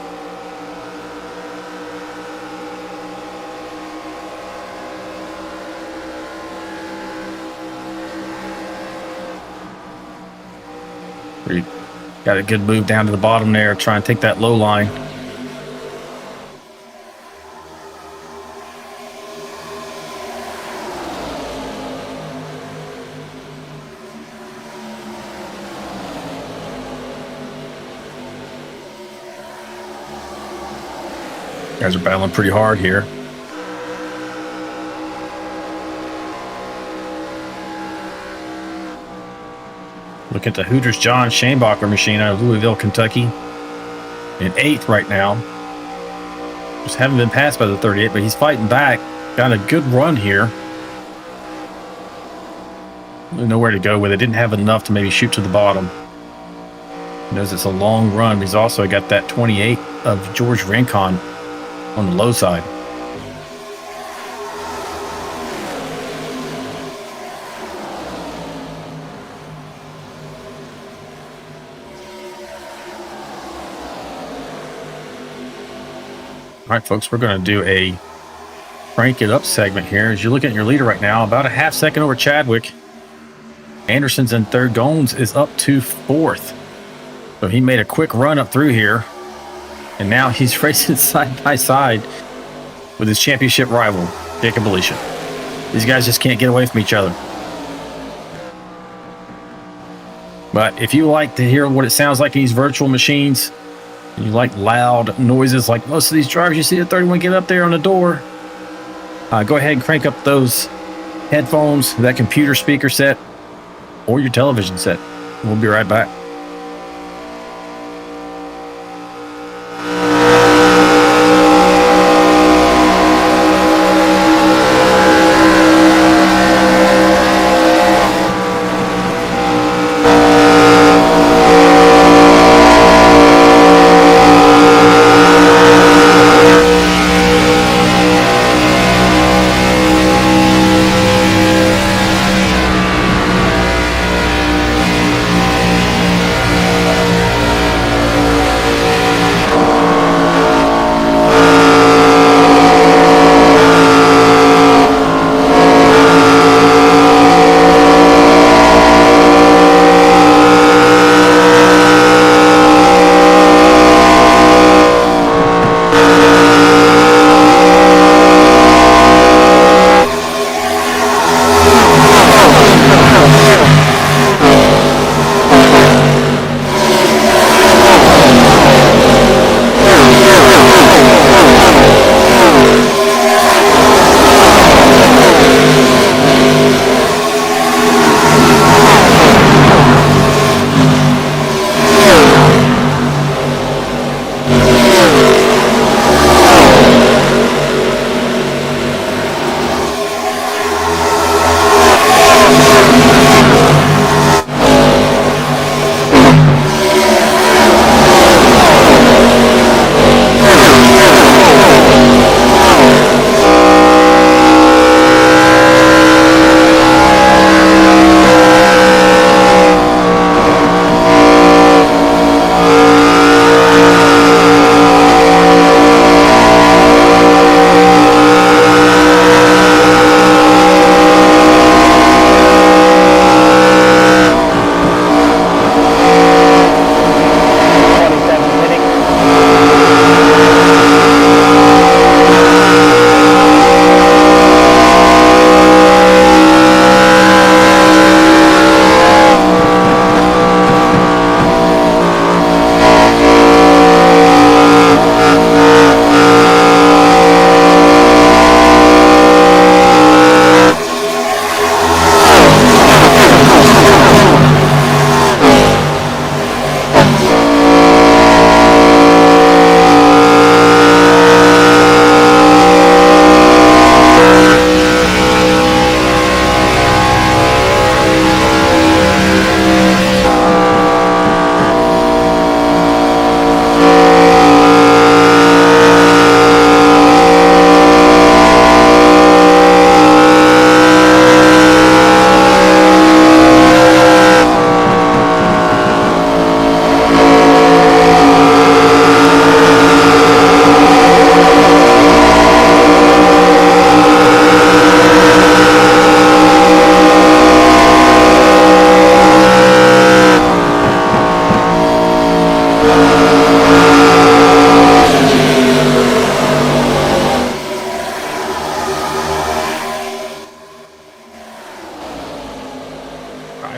Got a good move down to the bottom there, try and take that low line. Guys are battling pretty hard here. Look at the Hooters John Shanebacher machine out of Louisville, Kentucky. In 8th right now. Just haven't been passed by the 38, but he's fighting back. Got a good run here. Nowhere to go with it. Didn't have enough to maybe shoot to the bottom. He knows it's a long run. He's also got that 28 of George Rincon on the low side. All right, folks, we're going to do a crank it up segment here. As you're looking at your leader right now, about a half second over Chadwick. Anderson's in 3rd. Gomes is up to 4th. So he made a quick run up through here. And now he's racing side by side with his championship rival, Jacob Alicia. These guys just can't get away from each other. But if you like to hear what it sounds like in these virtual machines, and you like loud noises like most of these drivers you see at 31 get up there on the door, go ahead and crank up those headphones, that computer speaker set, or your television set. We'll be right back.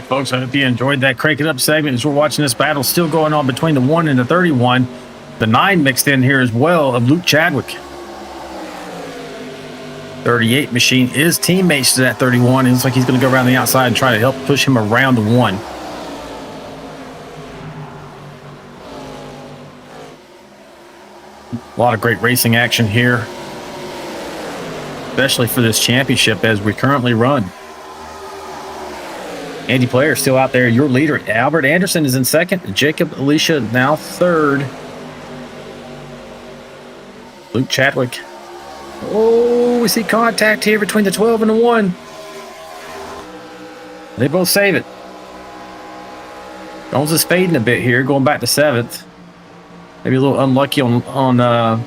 Folks, I hope you enjoyed that Crank It Up segment as we're watching this battle still going on between the 1 and the 31. The 9 mixed in here as well of Luke Chadwick. 38 machine is teammates to that 31. It looks like he's going to go around the outside and try to help push him around the 1. A lot of great racing action here, especially for this championship as we currently run. Andy Player still out there, your leader. Albert Anderson is in second. Jacob Alicia now third. Luke Chadwick. Oh, we see contact here between the 12 and the 1. They both save it. Jones is fading a bit here, going back to 7th. Maybe a little unlucky on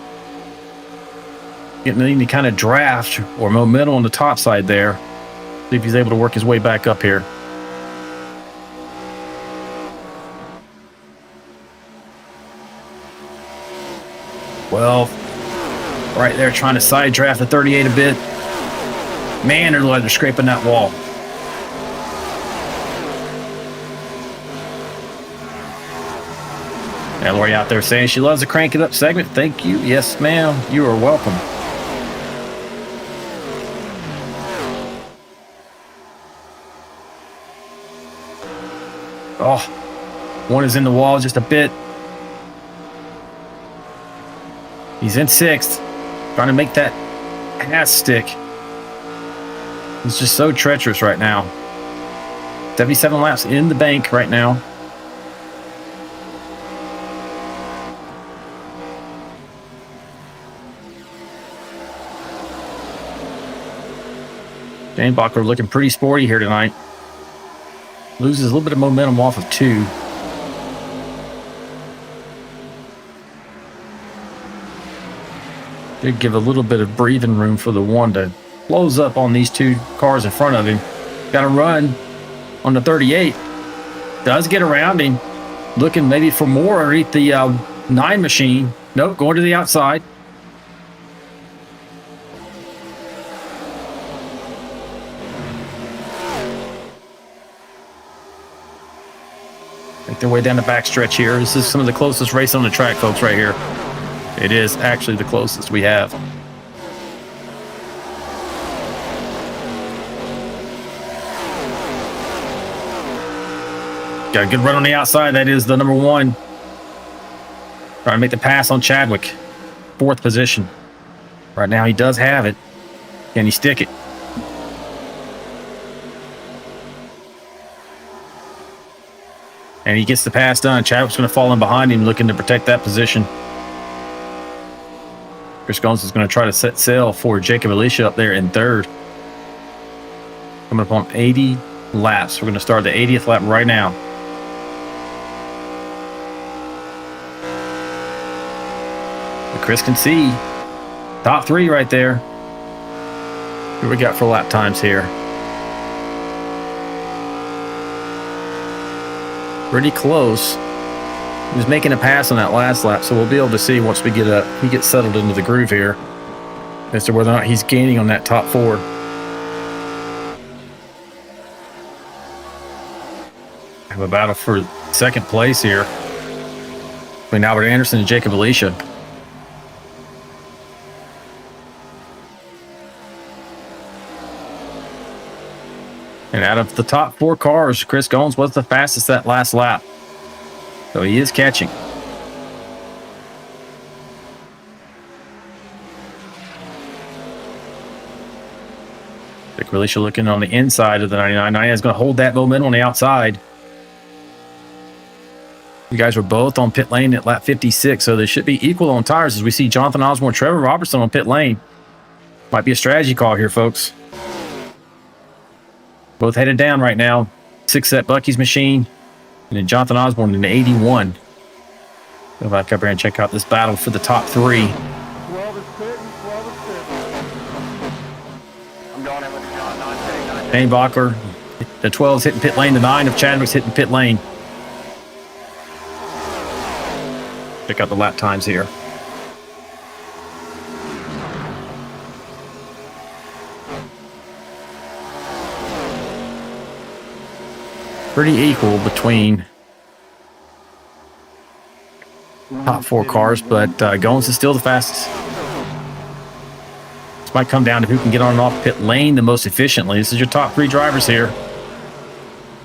getting any kind of draft or momentum on the top side there. See if he's able to work his way back up here. 12. Right there trying to side draft the 38 a bit. Man, they're like they're scraping that wall. And Lori out there saying she loves the Crank It Up segment. Thank you. Yes, ma'am. You are welcome. Oh, one is in the wall just a bit. He's in 6th. Trying to make that pass stick. It's just so treacherous right now. 77 laps in the bank right now. Shane Bachler looking pretty sporty here tonight. Loses a little bit of momentum off of 2. Did give a little bit of breathing room for the 1 to close up on these 2 cars in front of him. Got to run on the 38. Does get around him. Looking maybe for more underneath the 9 machine. Nope, going to the outside. Make their way down the backstretch here. This is some of the closest race on the track, folks, right here. It is actually the closest we have. Got a good run on the outside. That is the number 1. Trying to make the pass on Chadwick. 4th position. Right now he does have it. Can he stick it? And he gets the pass done. Chadwick's going to fall in behind him, looking to protect that position. Chris Gomes is going to try to set sail for Jacob Alicia up there in 3rd. Coming up on 80 laps. We're going to start the 80th lap right now. But Chris can see top 3 right there. What do we got for lap times here? Pretty close. He was making a pass on that last lap, so we'll be able to see once we get settled into the groove here as to whether or not he's gaining on that top 4. Have a battle for 2nd place here between Albert Anderson and Jacob Alicia. And out of the top 4 cars, Chris Gomes was the fastest that last lap. So he is catching. Jacob Alicia looking on the inside of the 99. 99 is going to hold that momentum on the outside. You guys were both on pit lane at lap 56, so they should be equal on tires as we see Jonathan Osborne, Trevor Robertson on pit lane. Might be a strategy call here, folks. Both headed down right now. 6 at Bucky's machine. And then Jonathan Osborne in the 81. Go back up here and check out this battle for the top 3. 12 is pitting, 12 is pitting. I'm going in with the John, not Shane Bachler. The 12's hitting pit lane. The 9 of Chadwick's hitting pit lane. Check out the lap times here. Pretty equal between top 4 cars, but Gomes is still the fastest. This might come down to who can get on and off pit lane the most efficiently. This is your top 3 drivers here.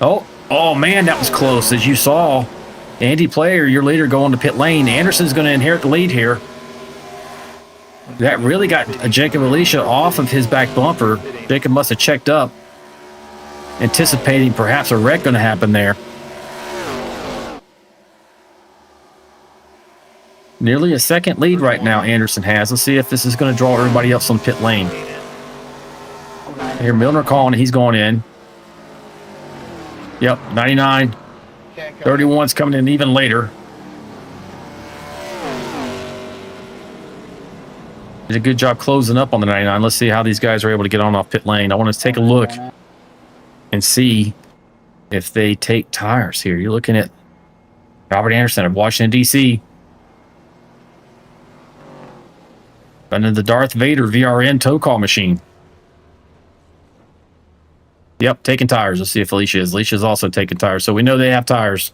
Oh man, that was close. As you saw, Andy Player, your leader, going to pit lane. Anderson's going to inherit the lead here. That really got Jacob Alicia off of his back bumper. Jacob must have checked up, anticipating perhaps a wreck going to happen there. Nearly a 2nd lead right now Anderson has. Let's see if this is going to draw everybody else on pit lane. Here Milner calling, he's going in. Yep, 99. 31's coming in even later. Did a good job closing up on the 99. Let's see how these guys are able to get on off pit lane. I want to take a look and see if they take tires here. You're looking at Robert Anderson of Washington, D.C. Running the Darth Vader VRN tow call machine. Yep, taking tires. Let's see if Alicia is. Alicia's also taking tires, so we know they have tires.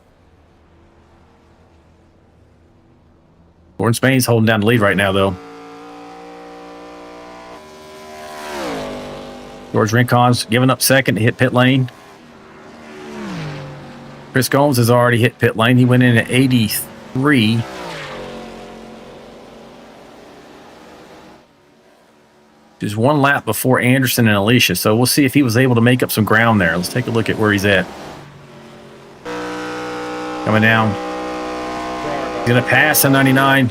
Gordon Spain's holding down the lead right now, though. George Rincon's giving up second to hit pit lane. Chris Gomes has already hit pit lane. He went in at 83. Just one lap before Anderson and Alicia, so we'll see if he was able to make up some ground there. Let's take a look at where he's at. Coming down. He's going to pass the 99.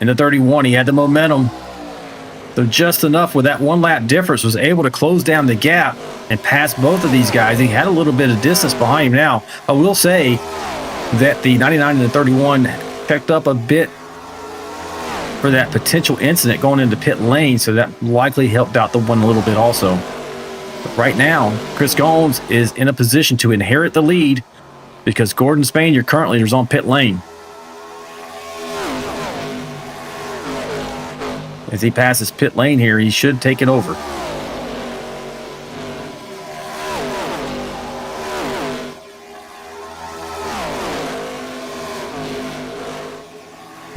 In the 31, he had the momentum. So just enough with that one lap difference was able to close down the gap and pass both of these guys. He had a little bit of distance behind him now. I will say that the 99 and the 31 picked up a bit for that potential incident going into pit lane, so that likely helped out the one a little bit also. But right now, Chris Gomes is in a position to inherit the lead because Gordon Spain, your current leader, is on pit lane. As he passes pit lane here, he should take it over.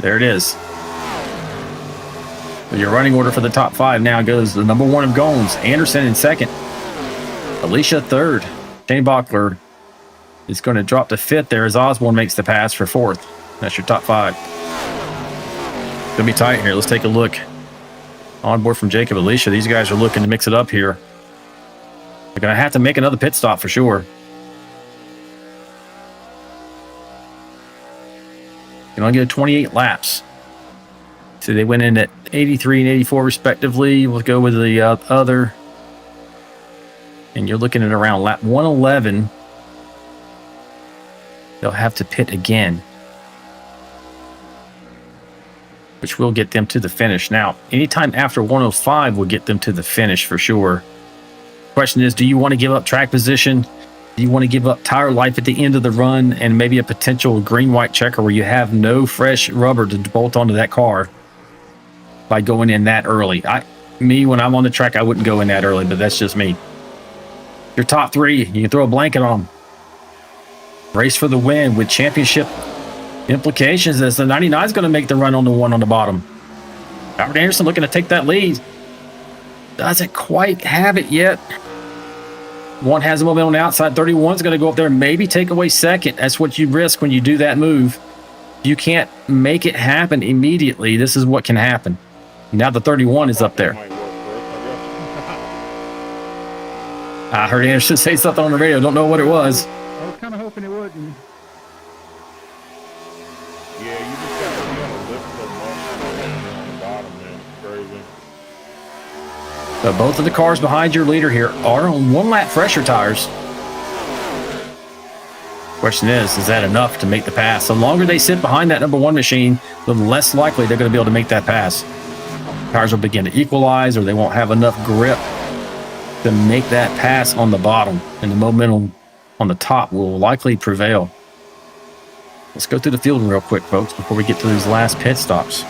There it is. Your running order for the top 5 now goes the number 1 of Gomes, Anderson in second, Alicia third. Shane Bockler is going to drop to 5th there as Osborne makes the pass for 4th. That's your top 5. Gonna be tight here. Let's take a look. On board from Jacob, Alicia. These guys are looking to mix it up here. They're going to have to make another pit stop for sure. You only get 28 laps. So they went in at 83 and 84 respectively. We'll go with the other. And you're looking at around lap 111. They'll have to pit again, which will get them to the finish. Now, anytime after 105 will get them to the finish for sure. Question is, do you want to give up track position? Do you want to give up tire life at the end of the run and maybe a potential green-white checker where you have no fresh rubber to bolt onto that car by going in that early? When I'm on the track, I wouldn't go in that early, but that's just me. Your top 3, you can throw a blanket on them. Race for the win with championship implications as the 99 is going to make the run on the one on the bottom. Albert Anderson looking to take that lead. Doesn't quite have it yet. One has a momentum on the outside. 31 is going to go up there and maybe take away second. That's what you risk when you do that move. You can't make it happen immediately. This is what can happen. Now the 31 is up there. I heard Anderson say something on the radio. Don't know what it was. I was kind of hoping it wouldn't. Yeah, you just got to be on the lift so much on the bottom, man. It's crazy. So both of the cars behind your leader here are on 1 lap fresher tires. Question is that enough to make the pass? The longer they sit behind that number 1 machine, the less likely they're going to be able to make that pass. Tires will begin to equalize, or they won't have enough grip to make that pass on the bottom, and the momentum on the top will likely prevail. Let's go through the field real quick, folks, before we get to these last pit stops.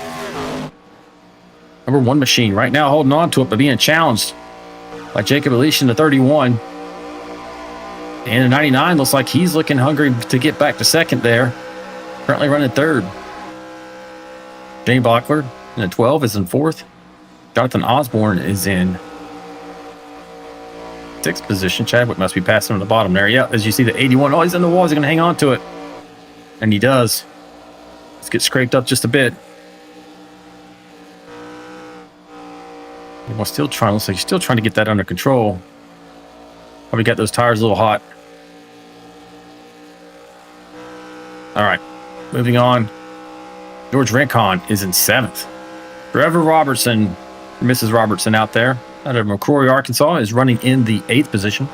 Number 1 machine right now holding on to it, but being challenged by Jacob Alicia in the 31. And the 99 looks like he's looking hungry to get back to second there. Currently running 3rd. Jane Bockler in the 12 is in 4th. Jonathan Osborne is in 6th position. Chadwick must be passing on the bottom there. Yeah, as you see the 81. Oh, he's in the wall. He's going to hang on to it. And he does. Let's get scraped up just a bit. Looks like he's still trying to get that under control. Probably got those tires a little hot. All right, moving on. George Rincon is in 7th. Trevor Robertson, Mrs. Robertson out there, out of McCrory, Arkansas, is running in the 8th position.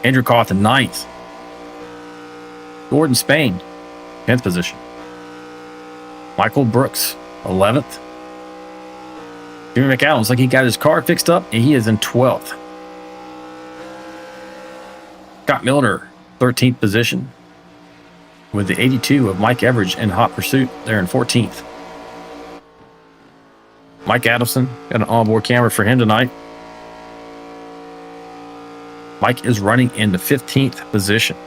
Andrew Koth in 9th. Gordon Spain, 10th position. Michael Brooks, 11th. Jimmy McAllen looks like he got his car fixed up, and he is in 12th. Scott Milner, 13th position, with the 82 of Mike Everidge in hot pursuit there in 14th. Mike Adamson, got an onboard camera for him tonight. Mike is running in the 15th position.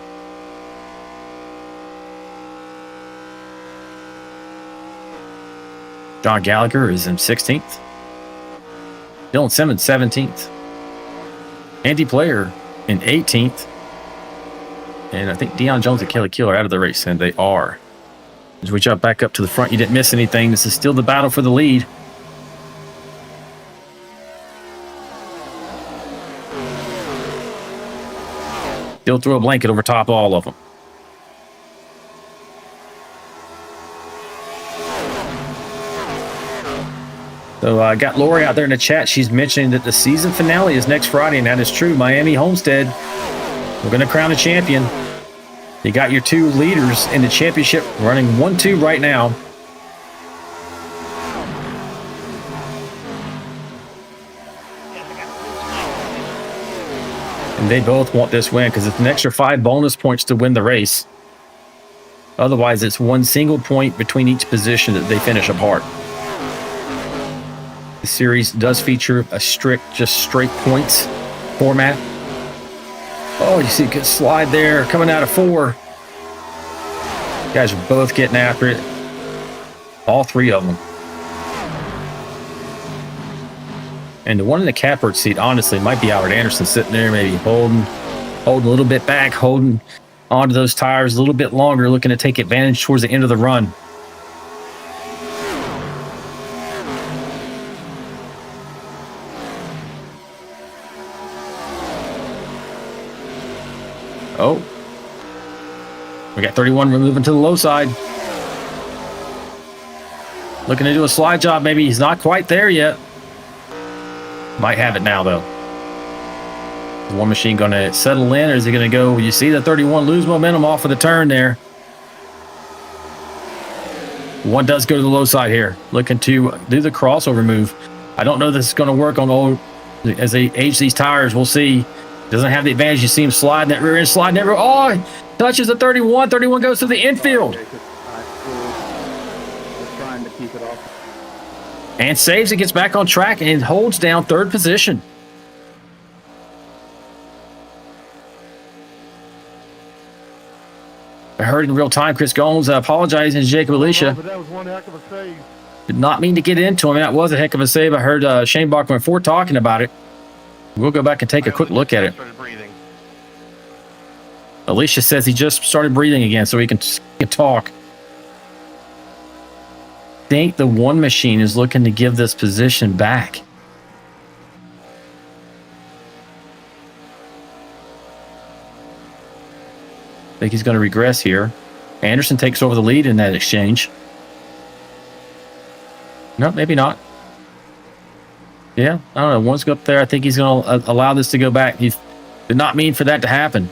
John Gallagher is in 16th. Dylan Simmons, 17th. Andy Player in 18th. And I think Deion Jones and Kelly Keeler out of the race, and they are. As we jump back up to the front, you didn't miss anything. This is still the battle for the lead. Still throw a blanket over top of all of them. So I got Lori out there in the chat. She's mentioning that the season finale is next Friday, and that is true. Miami Homestead. We're going to crown a champion. You got your two leaders in the championship running 1-2 right now. And they both want this win because it's an extra 5 bonus points to win the race. Otherwise, it's one single point between each position that they finish apart. The series does feature a strict, just straight points format. Oh, you see a good slide there coming out of 4. You guys are both getting after it. All 3 of them. And the one in the catbird seat, honestly, might be Albert Anderson sitting there, maybe holding a little bit back, holding onto those tires a little bit longer, looking to take advantage towards the end of the run. Oh. We got 31 moving to the low side. Looking to do a slide job, maybe. He's not quite there yet. Might have it now, though. Is one machine going to settle in, or is he going to go? You see the 31 lose momentum off of the turn there. One does go to the low side here, looking to do the crossover move. I don't know if this is going to work on old as they age these tires. We'll see. Doesn't have the advantage. You see him sliding that rear end, sliding that rear. Oh, he touches the 31. 31 goes to the infield. Trying to keep it off. And saves it, gets back on track, and holds down 3rd position. I heard in real time Chris Gomes apologizing to Jacob Alicia. But that was one heck of a save. Did not mean to get into him. That was a heck of a save. I heard Shane Bachman and Ford talking about it. We'll go back and take a quick look at it. Alicia says he just started breathing again so he can talk. I think the one machine is looking to give this position back. I think he's going to regress here. Anderson takes over the lead in that exchange. No, maybe not. Yeah, I don't know. One's up there. I think he's going to allow this to go back. He did not mean for that to happen.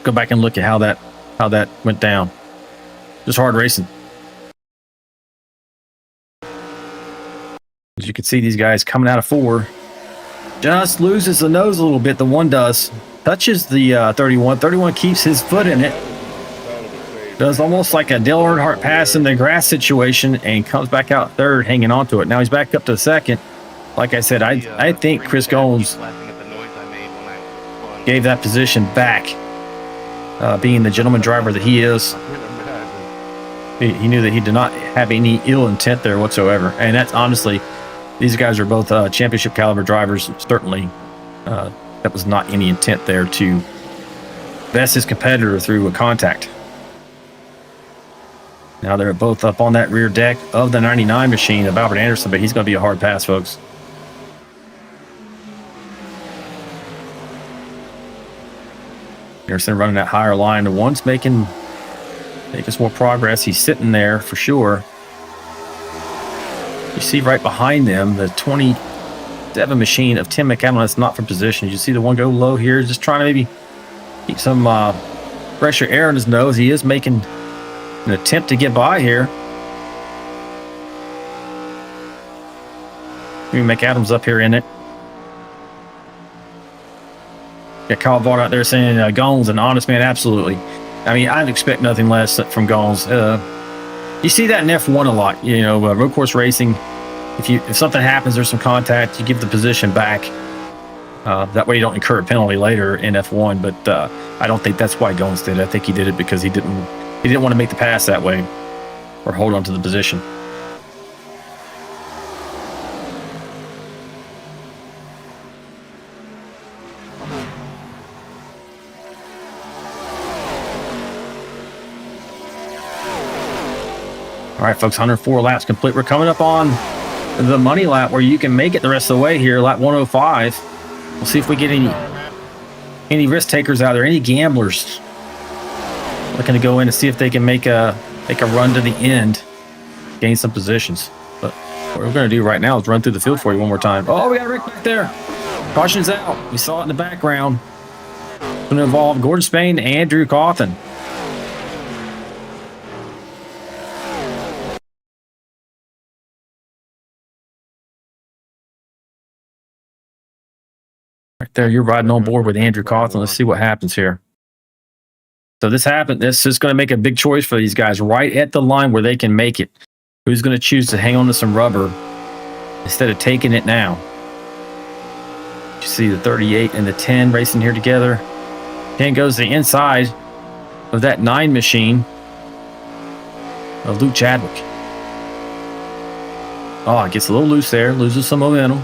Go back and look at how that went down. Just hard racing. As you can see, these guys coming out of 4. Just loses the nose a little bit. The one does. Touches the 31. 31 keeps his foot in it. Does almost like a Dale Earnhardt pass in the grass situation and comes back out 3rd, hanging on to it. Now he's back up to 2nd. Like I said, I think Chris Gomes gave that position back, being the gentleman driver that he is. He knew that he did not have any ill intent there whatsoever. And that's honestly, these guys are both championship caliber drivers. Certainly, that was not any intent there to vest his competitor through a contact. Now they're both up on that rear deck of the 99 machine of Albert Anderson, but he's going to be a hard pass, folks. Anderson running that higher line. The one's making us more progress. He's sitting there for sure. You see right behind them the 27 machine of Tim McAdam. That's not from position. You see the one go low here, just trying to maybe keep some fresher air in his nose. He is making an attempt to get by here. Maybe McAdam's up here in it. Got Kyle Vaught out there saying Gomes an honest man. Absolutely. I mean, I'd expect nothing less from Gomes. You see that in F1 a lot. You know, road course racing, if something happens, there's some contact, you give the position back. That way you don't incur a penalty later in F1. But I don't think that's why Goins did it. I think he did it because he didn't want to make the pass that way or hold on to the position. All right, folks, 104 laps complete. We're coming up on the money lap where you can make it the rest of the way here, lap 105. We'll see if we get any risk takers out there, any gamblers looking to go in and see if they can make a run to the end, gain some positions. But what we're going to do right now is run through the field for you one more time. Oh, we got Rick back there. Caution's out. We saw it in the background. It's going to involve Gordon Spain and Andrew Cawthon. Right there, you're riding on board with Andrew Cawthon. Let's see what happens here. So this happened. This is going to make a big choice for these guys right at the line where they can make it. Who's going to choose to hang on to some rubber instead of taking it now? You see the 38 and the 10 racing here together. 10 goes to the inside of that 9 machine of Luke Chadwick. Oh, it gets a little loose there, loses some momentum.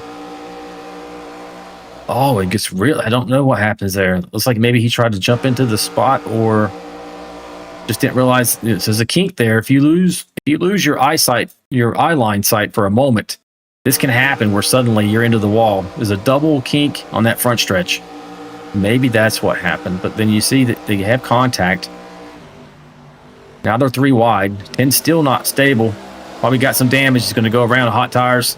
Oh, it gets real. I don't know what happens there. Looks like maybe he tried to jump into the spot or just didn't realize there's a kink there. If you lose your eyesight, your eye line sight for a moment, this can happen where suddenly you're into the wall. There's a double kink on that front stretch. Maybe that's what happened. But then you see that they have contact. Now they're 3 wide. 10's still not stable. Probably got some damage. He's going to go around hot tires.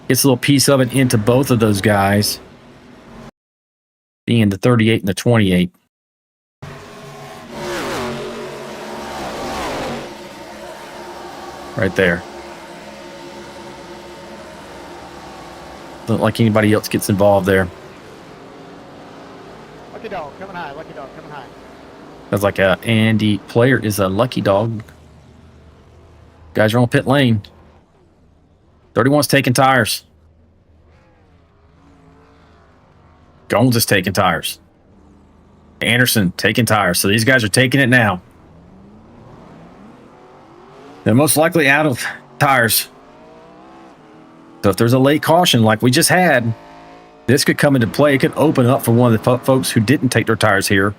Gets a little piece of it into both of those guys, being the 38 and the 28. Right there. Don't like anybody else gets involved there. Lucky dog coming high. Lucky dog coming high. Sounds like Andy Player is a lucky dog. Guys are on pit lane. 31's taking tires. Goins is taking tires. Anderson taking tires. So these guys are taking it now. They're most likely out of tires. So if there's a late caution like we just had, this could come into play. It could open up for one of the folks who didn't take their tires here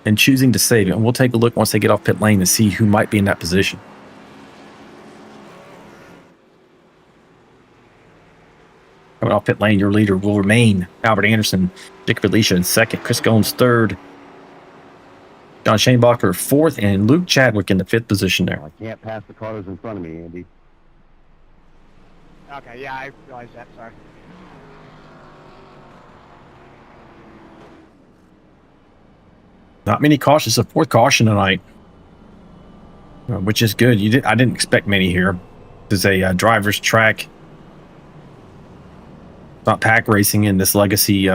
and choosing to save it. And we'll take a look once they get off pit lane to see who might be in that position. Coming off pit lane, your leader will remain Albert Anderson, Jacob Elisha in second, Chris Goins third, John Shanebacher fourth, and Luke Chadwick in the 5th position there. I can't pass the cars in front of me, Andy. Okay, yeah, I realized that. Sorry. Not many cautions. A 4th caution tonight, which is good. I didn't expect many here. This is a driver's track. Not pack racing in this legacy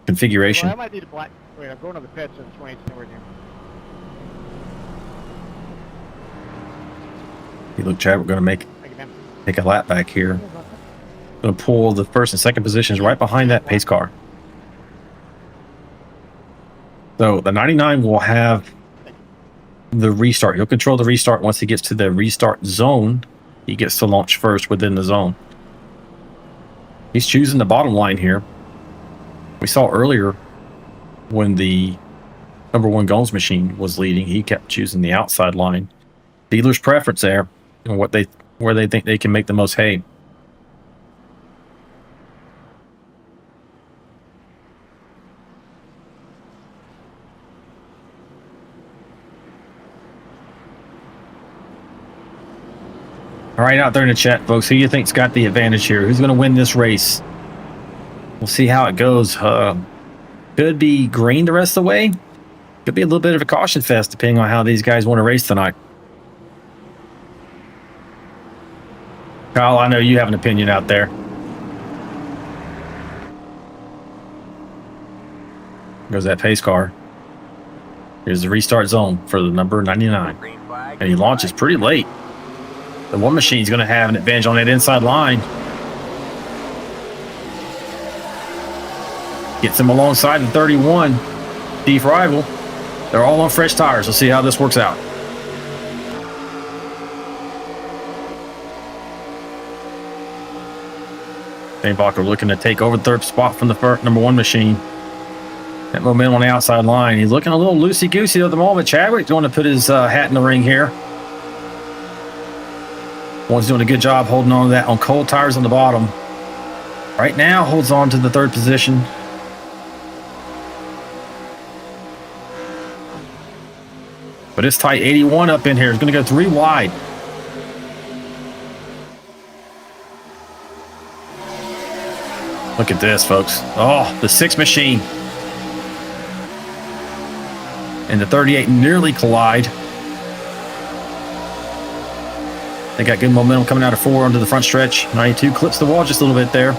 configuration. Well, I might need a black. Wait, I'm going to the pits in 2018 right here. Luke Chadwick going to take a lap back here. Going to pull the 1st and 2nd positions right behind that pace car. So the 99 will have the restart. He'll control the restart once he gets to the restart zone. He gets to launch first within the zone. He's choosing the bottom line here. We saw earlier when the number 1 Goins machine was leading, he kept choosing the outside line. Dealer's preference there, and where they think they can make the most hay. All right, out there in the chat, folks, who you think's got the advantage here? Who's going to win this race? We'll see how it goes. Could be green the rest of the way. Could be a little bit of a caution fest, depending on how these guys want to race tonight. Kyle, I know you have an opinion out there. Goes that pace car. Here's the restart zone for the number 99. And he launches pretty late. The 1 machine's going to have an advantage on that inside line. Gets him alongside the 31. Chief Rival. They're all on fresh tires. We'll see how this works out. Steinbacher looking to take over the third spot from the number 1 machine. That momentum on the outside line. He's looking a little loosey-goosey at the moment. Chadwick's going to put his hat in the ring here. One's doing a good job holding on to that on cold tires on the bottom. Right now, holds on to the 3rd position. But it's tight. 81 up in here. It's going to go 3 wide. Look at this, folks. Oh, the 6 machine. And the 38 nearly collide. They got good momentum coming out of 4 onto the front stretch. 92 clips the wall just a little bit there.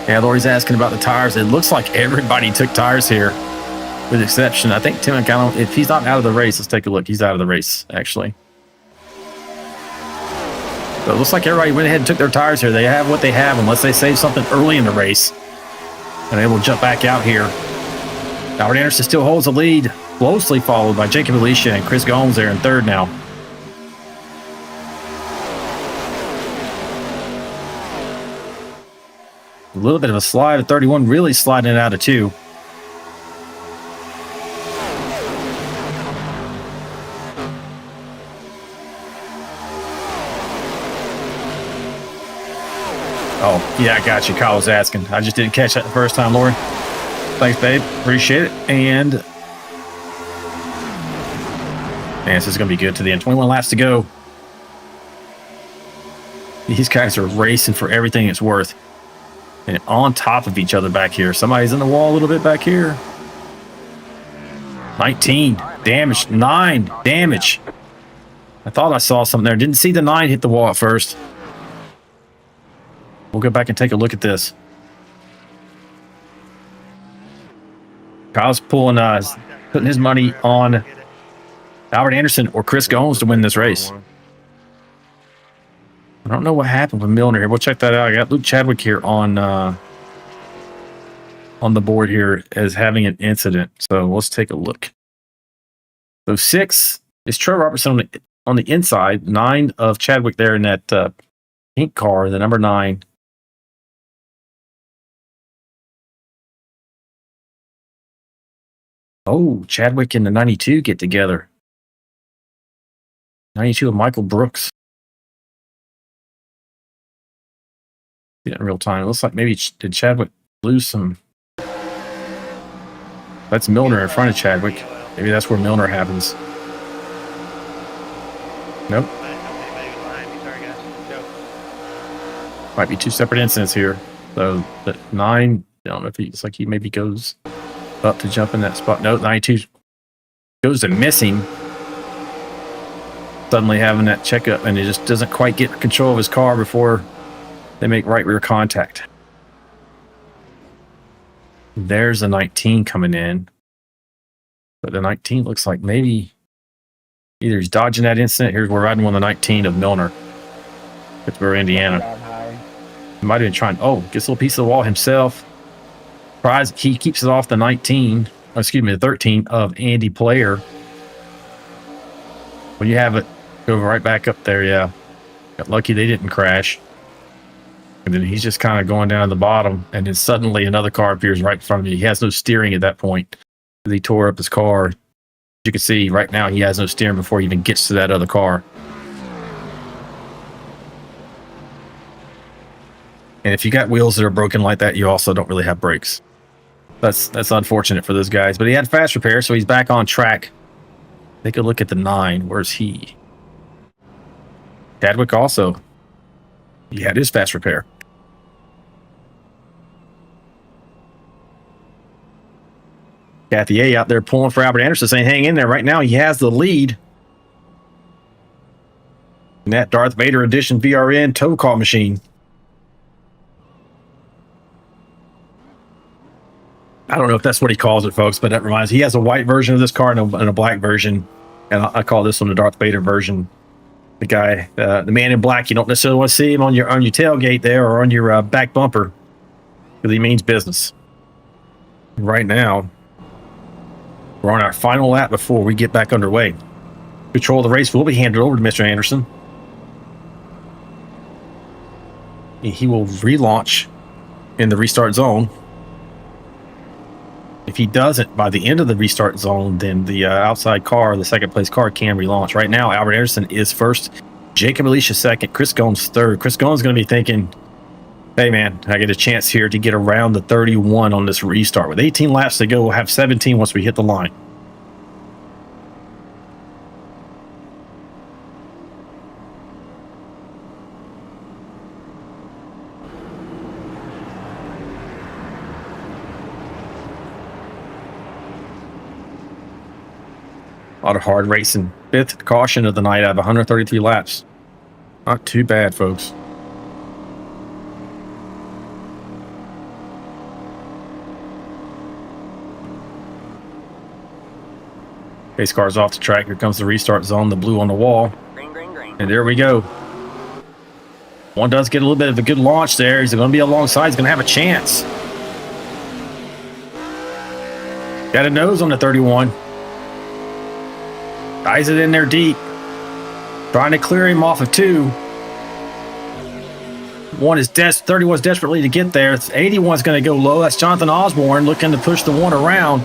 Yeah, Lori's asking about the tires. It looks like everybody took tires here, with exception. I think Tim McCallum, if he's not out of the race, let's take a look. He's out of the race, actually. So it looks like everybody went ahead and took their tires here. They have what they have, unless they save something early in the race. And able to jump back out here. Albert Anderson still holds the lead, closely followed by Jacob Alicia and Chris Gomes there in 3rd now. A little bit of a slide at 31, really sliding it out of 2. Oh, yeah, I got you. Kyle was asking. I just didn't catch that the first time, Lori. Thanks, babe. Appreciate it. And this is going to be good to the end. 21 laps to go. These guys are racing for everything it's worth. And on top of each other back here. Somebody's in the wall a little bit back here. 19 damage. 9 damage. I thought I saw something there. Didn't see the 9 hit the wall at first. We'll go back and take a look at this. Kyle's pulling, putting his money on Albert Anderson or Chris Gomes to win this race. I don't know what happened with Milner here. We'll check that out. I got Luke Chadwick here on the board here as having an incident. So let's take a look. So 6 is Trey Robertson on the inside. 9 of Chadwick there in that pink car, the number 9. Oh, Chadwick and the 92 get together. 92 of Michael Brooks. See that in real time. It looks like maybe did Chadwick lose some. That's Milner in front of Chadwick. Maybe that's where Milner happens. Nope. Might be 2 separate incidents here. So the 9, I don't know if it's like he maybe goes up to jump in that spot. No, 92 goes to missing. Suddenly having that checkup, and he just doesn't quite get control of his car before they make right rear contact. There's a 19 coming in. But the 19 looks like maybe either he's dodging that incident. Here's we're riding on the 19 of Milner. Pittsburgh, Indiana. He might have been trying, gets a little piece of the wall himself. Surprise, he keeps it off the 19, the 13 of Andy Player. When you have it go right back up there, yeah. Got lucky they didn't crash. And then he's just kind of going down to the bottom, and then suddenly another car appears right in front of me. He has no steering at that point. He tore up his car. As you can see, right now he has no steering before he even gets to that other car. And if you got wheels that are broken like that, you also don't really have brakes. That's unfortunate for those guys. But he had fast repair, so he's back on track. Take a look at the 9. Where's he? Chadwick also. He had his fast repair. Kathy A out there pulling for Albert Anderson, saying hang in there. Right now he has the lead. And that Darth Vader edition VRN tow call machine. I don't know if that's what he calls it, folks, but that reminds me, he has a white version of this car and a black version, and I call this one the Darth Vader version. The guy, the man in black, you don't necessarily want to see him on your tailgate there or on your back bumper, because he means business. Right now, we're on our final lap before we get back underway. Control of the race will be handed over to Mr. Anderson. He will relaunch in the restart zone. If he doesn't by the end of the restart zone, then the outside car, the second place car, can relaunch. Right now, Albert Anderson is first, Jacob Alicia second, Chris Gomes third. Chris Gomes is going to be thinking, hey man, I get a chance here to get around the 31 on this restart. With 18 laps to go, we'll have 17 once we hit the line. A lot of hard racing. Fifth caution of the night out of 133 laps. Not too bad, folks. Pace car's off the track. Here comes the restart zone, the blue on the wall. Green, green, green. And there we go. One does get a little bit of a good launch there. He's going to be alongside. He's going to have a chance. Got a nose on the 31. Guys it in there deep. Trying to clear him off of 2. 31's desperately to get there. 81's going to go low. That's Jonathan Osborne looking to push the 1 around.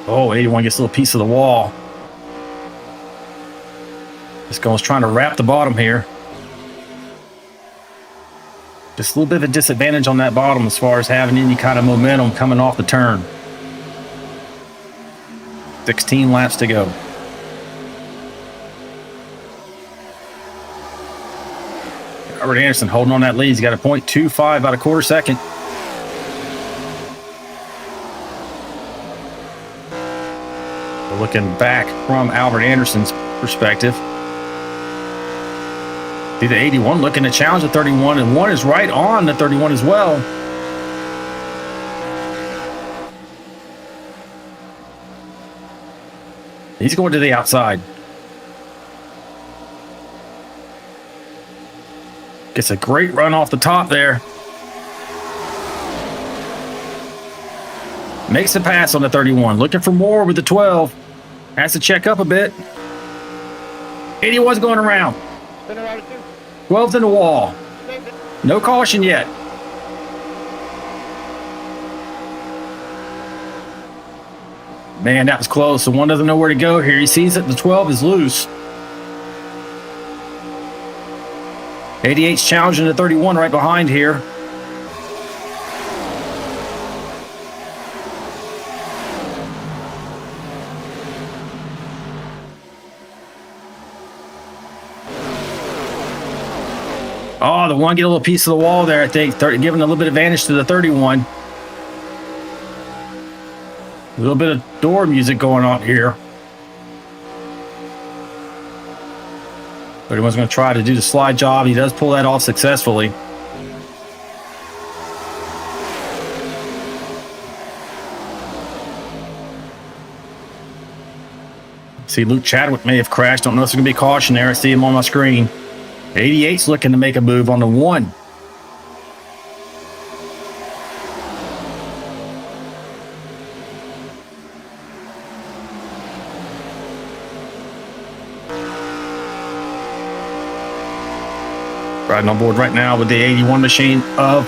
Oh, 81 gets a little piece of the wall. This guy's trying to wrap the bottom here. Just a little bit of a disadvantage on that bottom as far as having any kind of momentum coming off the turn. 16 laps to go. Albert Anderson holding on that lead. He's got a 0.25, about a quarter second. Looking back from Albert Anderson's perspective. See the 81 looking to challenge the 31, and 1 is right on the 31 as well. He's going to the outside. Gets a great run off the top there. Makes a pass on the 31. Looking for more with the 12. Has to check up a bit. 81's going around. 12's in the wall. No caution yet. Man, that was close. So 1 doesn't know where to go here. He sees that the 12 is loose. 88's challenging the 31 right behind here. Oh, the 1 get a little piece of the wall there, I think, giving a little bit of advantage to the 31. A little bit of door music going on here. 31's going to try to do the slide job. He does pull that off successfully. See, Luke Chadwick may have crashed. Don't know if there's going to be caution there. I see him on my screen. 88's looking to make a move on the 1. Riding on board right now with the 81 machine of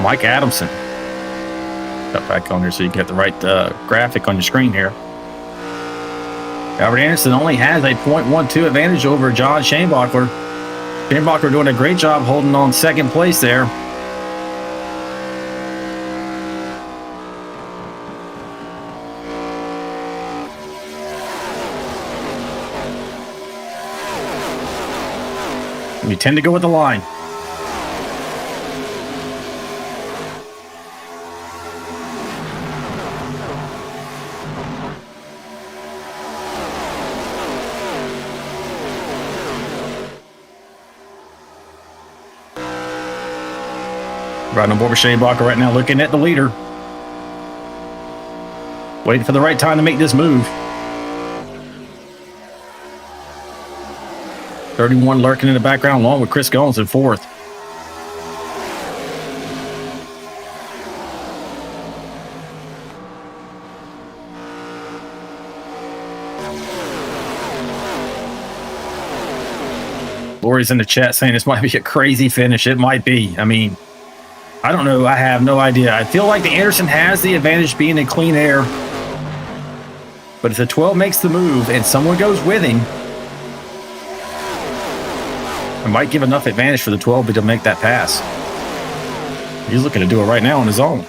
Mike Adamson. Cut back on here so you get the right graphic on your screen here. Albert Anderson only has a 0.12 advantage over John Shanebacher. Shanebacher doing a great job holding on second place there. We tend to go with the line. Riding on board with Shane Blocker right now, looking at the leader. Waiting for the right time to make this move. 31 lurking in the background along with Chris Goins in fourth. Lori's in the chat saying this might be a crazy finish. It might be. I mean, I don't know. I have no idea. I feel like the Anderson has the advantage being in clean air. But if the 12 makes the move and someone goes with him, it might give enough advantage for the 12 to make that pass. He's looking to do it right now on his own.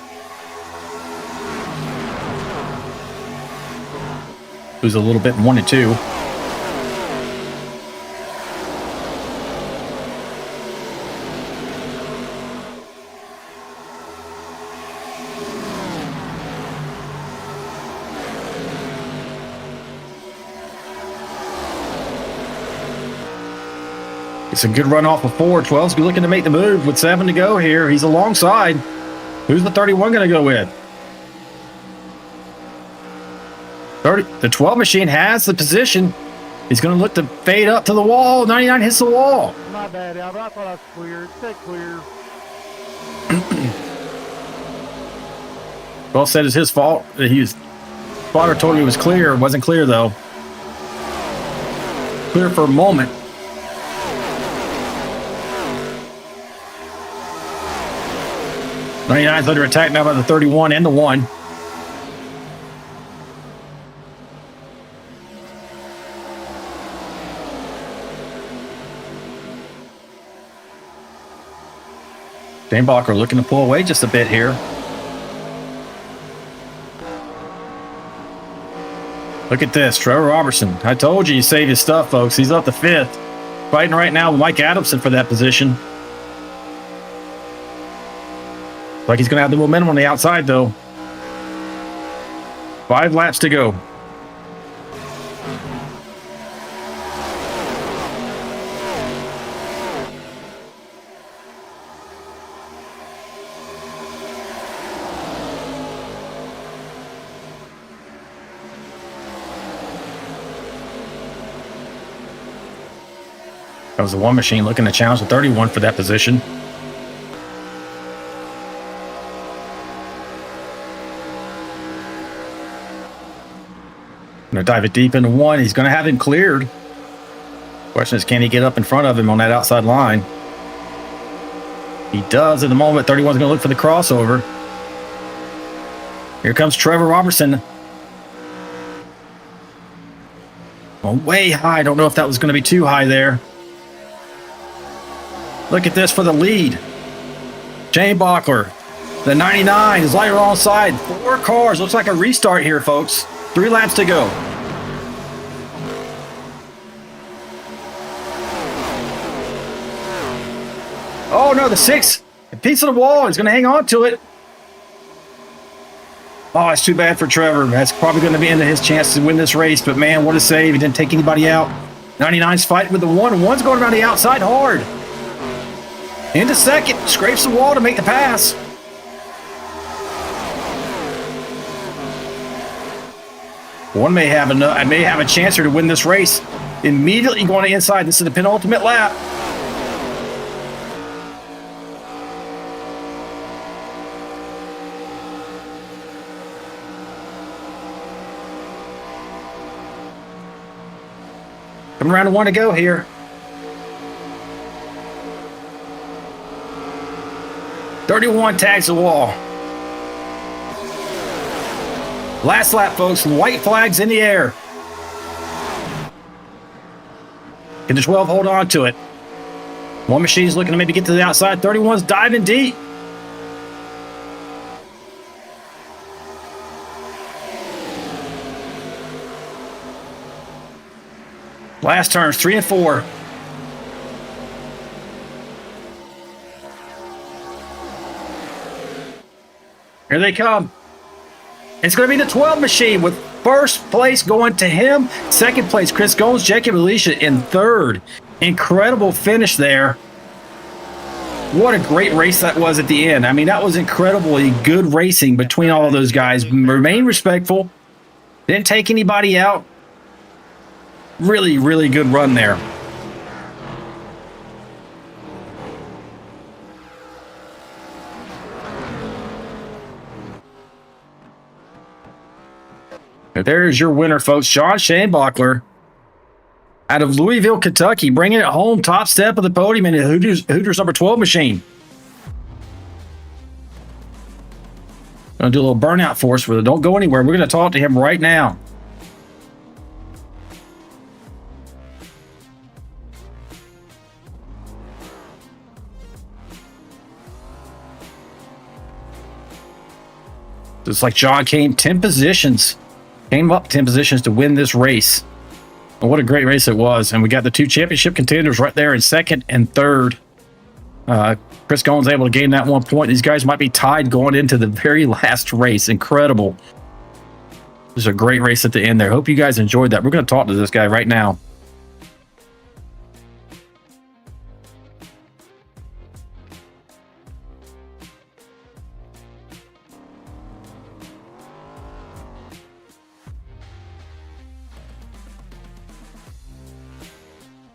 Who's a little bit in 1 and 2. It's a good run off of 4. 12's looking to make the move with 7 to go here. He's alongside. Who's the 31 going to go with? 30. The 12 machine has the position. He's going to look to fade up to the wall. 99 hits the wall. My bad, Albert. I thought I was clear. Stay clear. Well said it's his fault. Spotter told me it was clear. It wasn't clear, though. Clear for a moment. '99's under attack now by the 31 and the 1. Shane Blocker looking to pull away just a bit here. Look at this, Trevor Robertson. I told you save his stuff, folks. He's up to 5th. Fighting right now with Mike Adamson for that position. Like he's going to have the momentum on the outside, though. 5 laps to go. That was the 1 machine looking to challenge the 31 for that position. Going to dive it deep into 1. He's going to have him cleared. Question is, can he get up in front of him on that outside line? He does at the moment. 31's going to look for the crossover. Here comes Trevor Robertson. Oh, way high. I don't know if that was going to be too high there. Look at this for the lead. Shane Blocker. The 99 is right alongside. 4 cars. Looks like a restart here, folks. 3 laps to go. Oh no, the 6. A piece of the wall. He's going to hang on to it. Oh, it's too bad for Trevor. That's probably going to be into his chance to win this race. But man, what a save. He didn't take anybody out. 99's fighting with the 1. 1's going around the outside hard. Into 2nd. Scrapes the wall to make the pass. One may have a chance here to win this race. Immediately going to inside. This is the penultimate lap. Coming around to 1 to go here. .31 tags the wall. Last lap, folks. White flags in the air. Can the 12 hold on to it? 1 machine's looking to maybe get to the outside. 31's diving deep. Last turns, 3 and 4. Here they come. It's going to be the 12 machine with first place going to him. Second place, Chris Goins, Jacob Alicia in 3rd. Incredible finish there. What a great race that was at the end. I mean, that was incredibly good racing between all of those guys. Remain respectful. Didn't take anybody out. Really, really good run there. There's your winner, folks. John Shanebachler out of Louisville, Kentucky, bringing it home. Top step of the podium in the Hooters number 12 machine. Going to do a little burnout for us. Don't go anywhere. We're going to talk to him right now. It's like John came 10 positions. Came up 10 positions to win this race. And what a great race it was. And we got the two championship contenders right there in second and third. Chris Goins able to gain that 1 point. These guys might be tied going into the very last race. Incredible. It was a great race at the end there. Hope you guys enjoyed that. We're going to talk to this guy right now.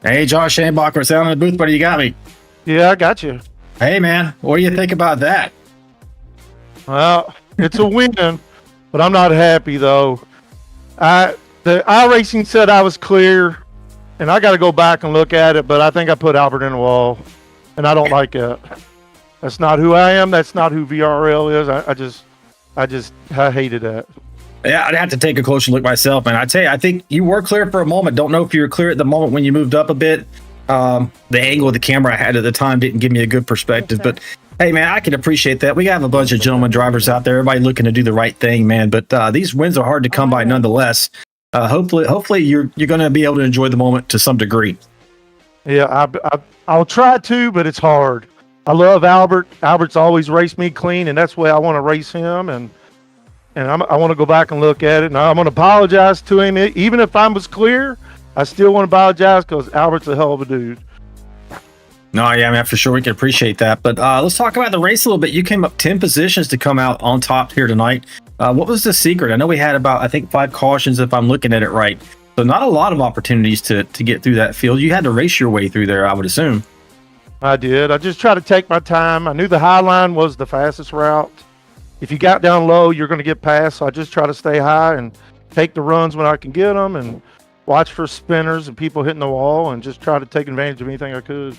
Hey, Josh Shanebachler, sound in the booth, buddy. You got me. Yeah, I got you. Hey, man. What do you think about that? Well, it's a win, but I'm not happy, though. The iRacing said I was clear, and I got to go back and look at it, but I think I put Albert in the wall, and I don't like it. That's not who I am. That's not who VRL is. I hated that. Yeah, I'd have to take a closer look myself, man. I tell you, I think you were clear for a moment. Don't know if you were clear at the moment when you moved up a bit. The angle of the camera I had at the time didn't give me a good perspective. But hey, man, I can appreciate that. We have a bunch of gentleman drivers out there, everybody looking to do the right thing, man. But these wins are hard to come by, nonetheless. Hopefully, you're going to be able to enjoy the moment to some degree. Yeah, I'll try to, but it's hard. I love Albert. Albert's always raced me clean, and that's the way I want to race him. And I want to go back and look at it. And I'm going to apologize to him. Even if I was clear, I still want to apologize because Albert's a hell of a dude. No, yeah, man, for sure. We can appreciate that. But let's talk about the race a little bit. You came up 10 positions to come out on top here tonight. What was the secret? I know we had about, I think, 5 cautions if I'm looking at it right. So not a lot of opportunities to get through that field. You had to race your way through there, I would assume. I did. I just tried to take my time. I knew the high line was the fastest route. If you got down low, you're going to get past. So I just try to stay high and take the runs when I can get them and watch for spinners and people hitting the wall and just try to take advantage of anything I could.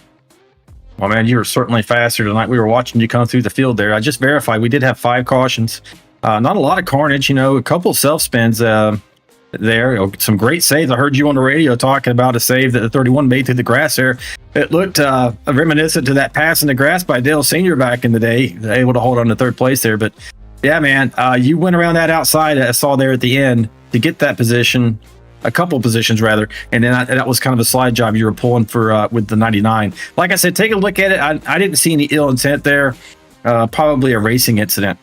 Well, man, you were certainly faster tonight. We were watching you come through the field there. I just verified we did have 5 cautions. Not a lot of carnage, a couple of self spins there. Some great saves. I heard you on the radio talking about a save that the 31 made through the grass there. It looked reminiscent to that pass in the grass by Dale Sr. back in the day, able to hold on to 3rd place there. But yeah, man, you went around that outside I saw there at the end to get that position, a couple positions rather, and then that was kind of a slide job you were pulling for with the 99. Like I said, take a look at it. I didn't see any ill intent there. Probably a racing incident.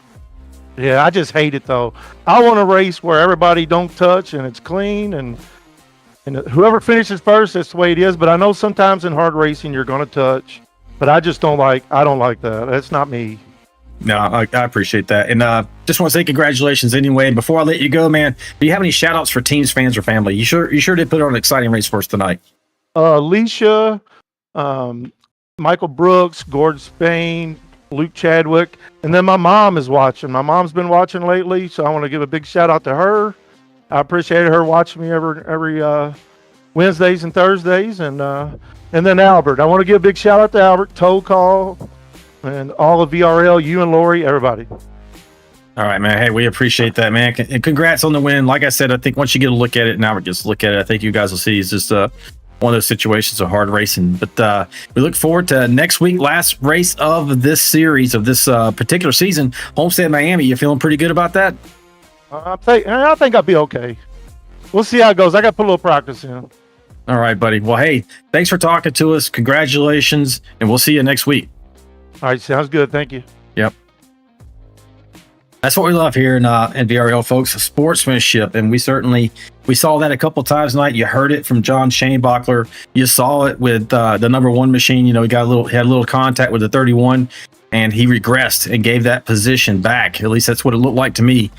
Yeah, I just hate it though. I want to race where everybody don't touch and it's clean and whoever finishes first, that's the way it is. But I know sometimes in hard racing you're going to touch, but I don't like that. That's not me. No, I appreciate that. And just want to say congratulations anyway. Before I let you go, man, do you have any shout outs for teams, fans, or family? You sure did put on an exciting race for us tonight. Alicia, Michael Brooks, Gordon Spain, Luke Chadwick, and then my mom is watching. My mom's been watching lately, so I want to give a big shout out to her. I appreciate her watching me every Wednesdays and Thursdays, and then Albert. I want to give a big shout out to Albert, Toll Call, and all of VRL, you and Lori, everybody. All right, man. Hey, we appreciate that, man. And congrats on the win. Like I said, I think once you get a look at it, and Albert gets a look at it, I think you guys will see it's just one of those situations of hard racing. But we look forward to next week, last race of this series, of this particular season, Homestead, Miami. You feeling pretty good about that? I think I'll be okay. We'll see how it goes. I got to put a little practice in. All right, buddy. Well, hey, thanks for talking to us. Congratulations, and we'll see you next week. All right, sounds good. Thank you. Yep. That's what we love here in VRL, folks. Sportsmanship, and we saw that a couple times tonight. You heard it from John Shanebacher. You saw it with the number 1 machine. You know, he had a little contact with the 31, and he regressed and gave that position back. At least that's what it looked like to me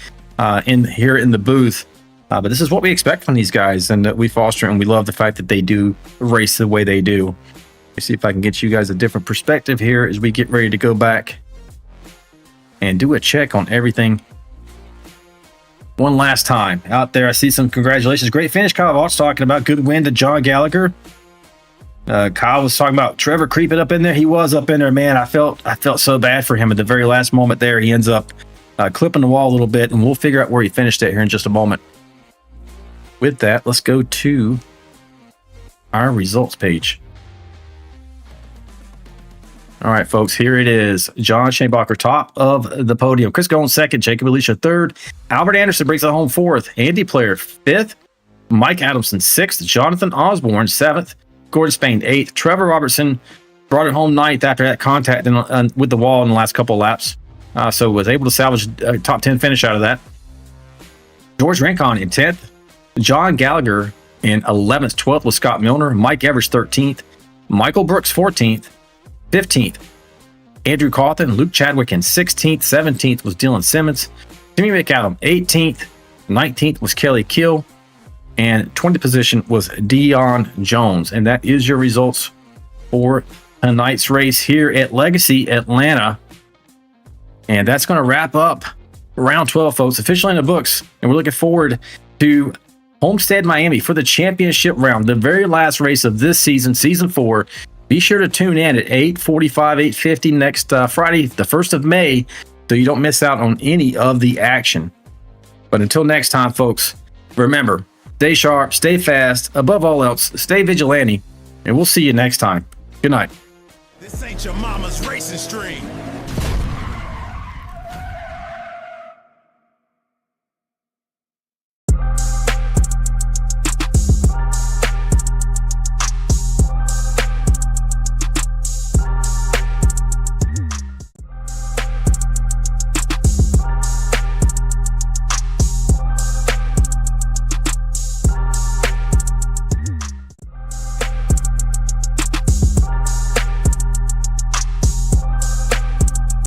in the booth. But this is what we expect from these guys, and that we foster, and we love the fact that they do race the way they do. Let me see if I can get you guys a different perspective here as we get ready to go back and do a check on everything one last time out there. I see some congratulations. Great finish, Kyle Vaught's talking about. Good win to John Gallagher. Kyle was talking about Trevor creeping up in there. He was up in there, man. I felt so bad for him at the very last moment there. He ends up clipping the wall a little bit, and we'll figure out where he finished at here in just a moment. With that, let's go to our results page. All right, folks, here it is. John Shanebacher, top of the podium. Chris Goins, second. Jacob Alicia, third. Albert Anderson brings it home, fourth. Andy Player, fifth. Mike Adamson, sixth. Jonathan Osborne, seventh. Gordon Spain, eighth. Trevor Robertson brought it home ninth after that contact with the wall in the last couple of laps. So was able to salvage a top 10 finish out of that. George Rincon in 10th. John Gallagher in 11th. 12th was Scott Milner. Mike Evers, 13th. Michael Brooks, 14th. 15th, Andrew Cawthon. Luke Chadwick in 16th. 17th was Dylan Simmons. Timmy McAdam, 18th. 19th was Kelly Kill. And 20th position was Dion Jones. And that is your results for tonight's race here at Legacy Atlanta. And that's going to wrap up round 12, folks, officially in the books. And we're looking forward to Homestead, Miami for the championship round, the very last race of this season, season 4. Be sure to tune in at 8:45, 8:50 next Friday, the 1st of May, so you don't miss out on any of the action. But until next time, folks, remember, stay sharp, stay fast, above all else, stay vigilante, and we'll see you next time. Good night. This ain't your mama's racing stream.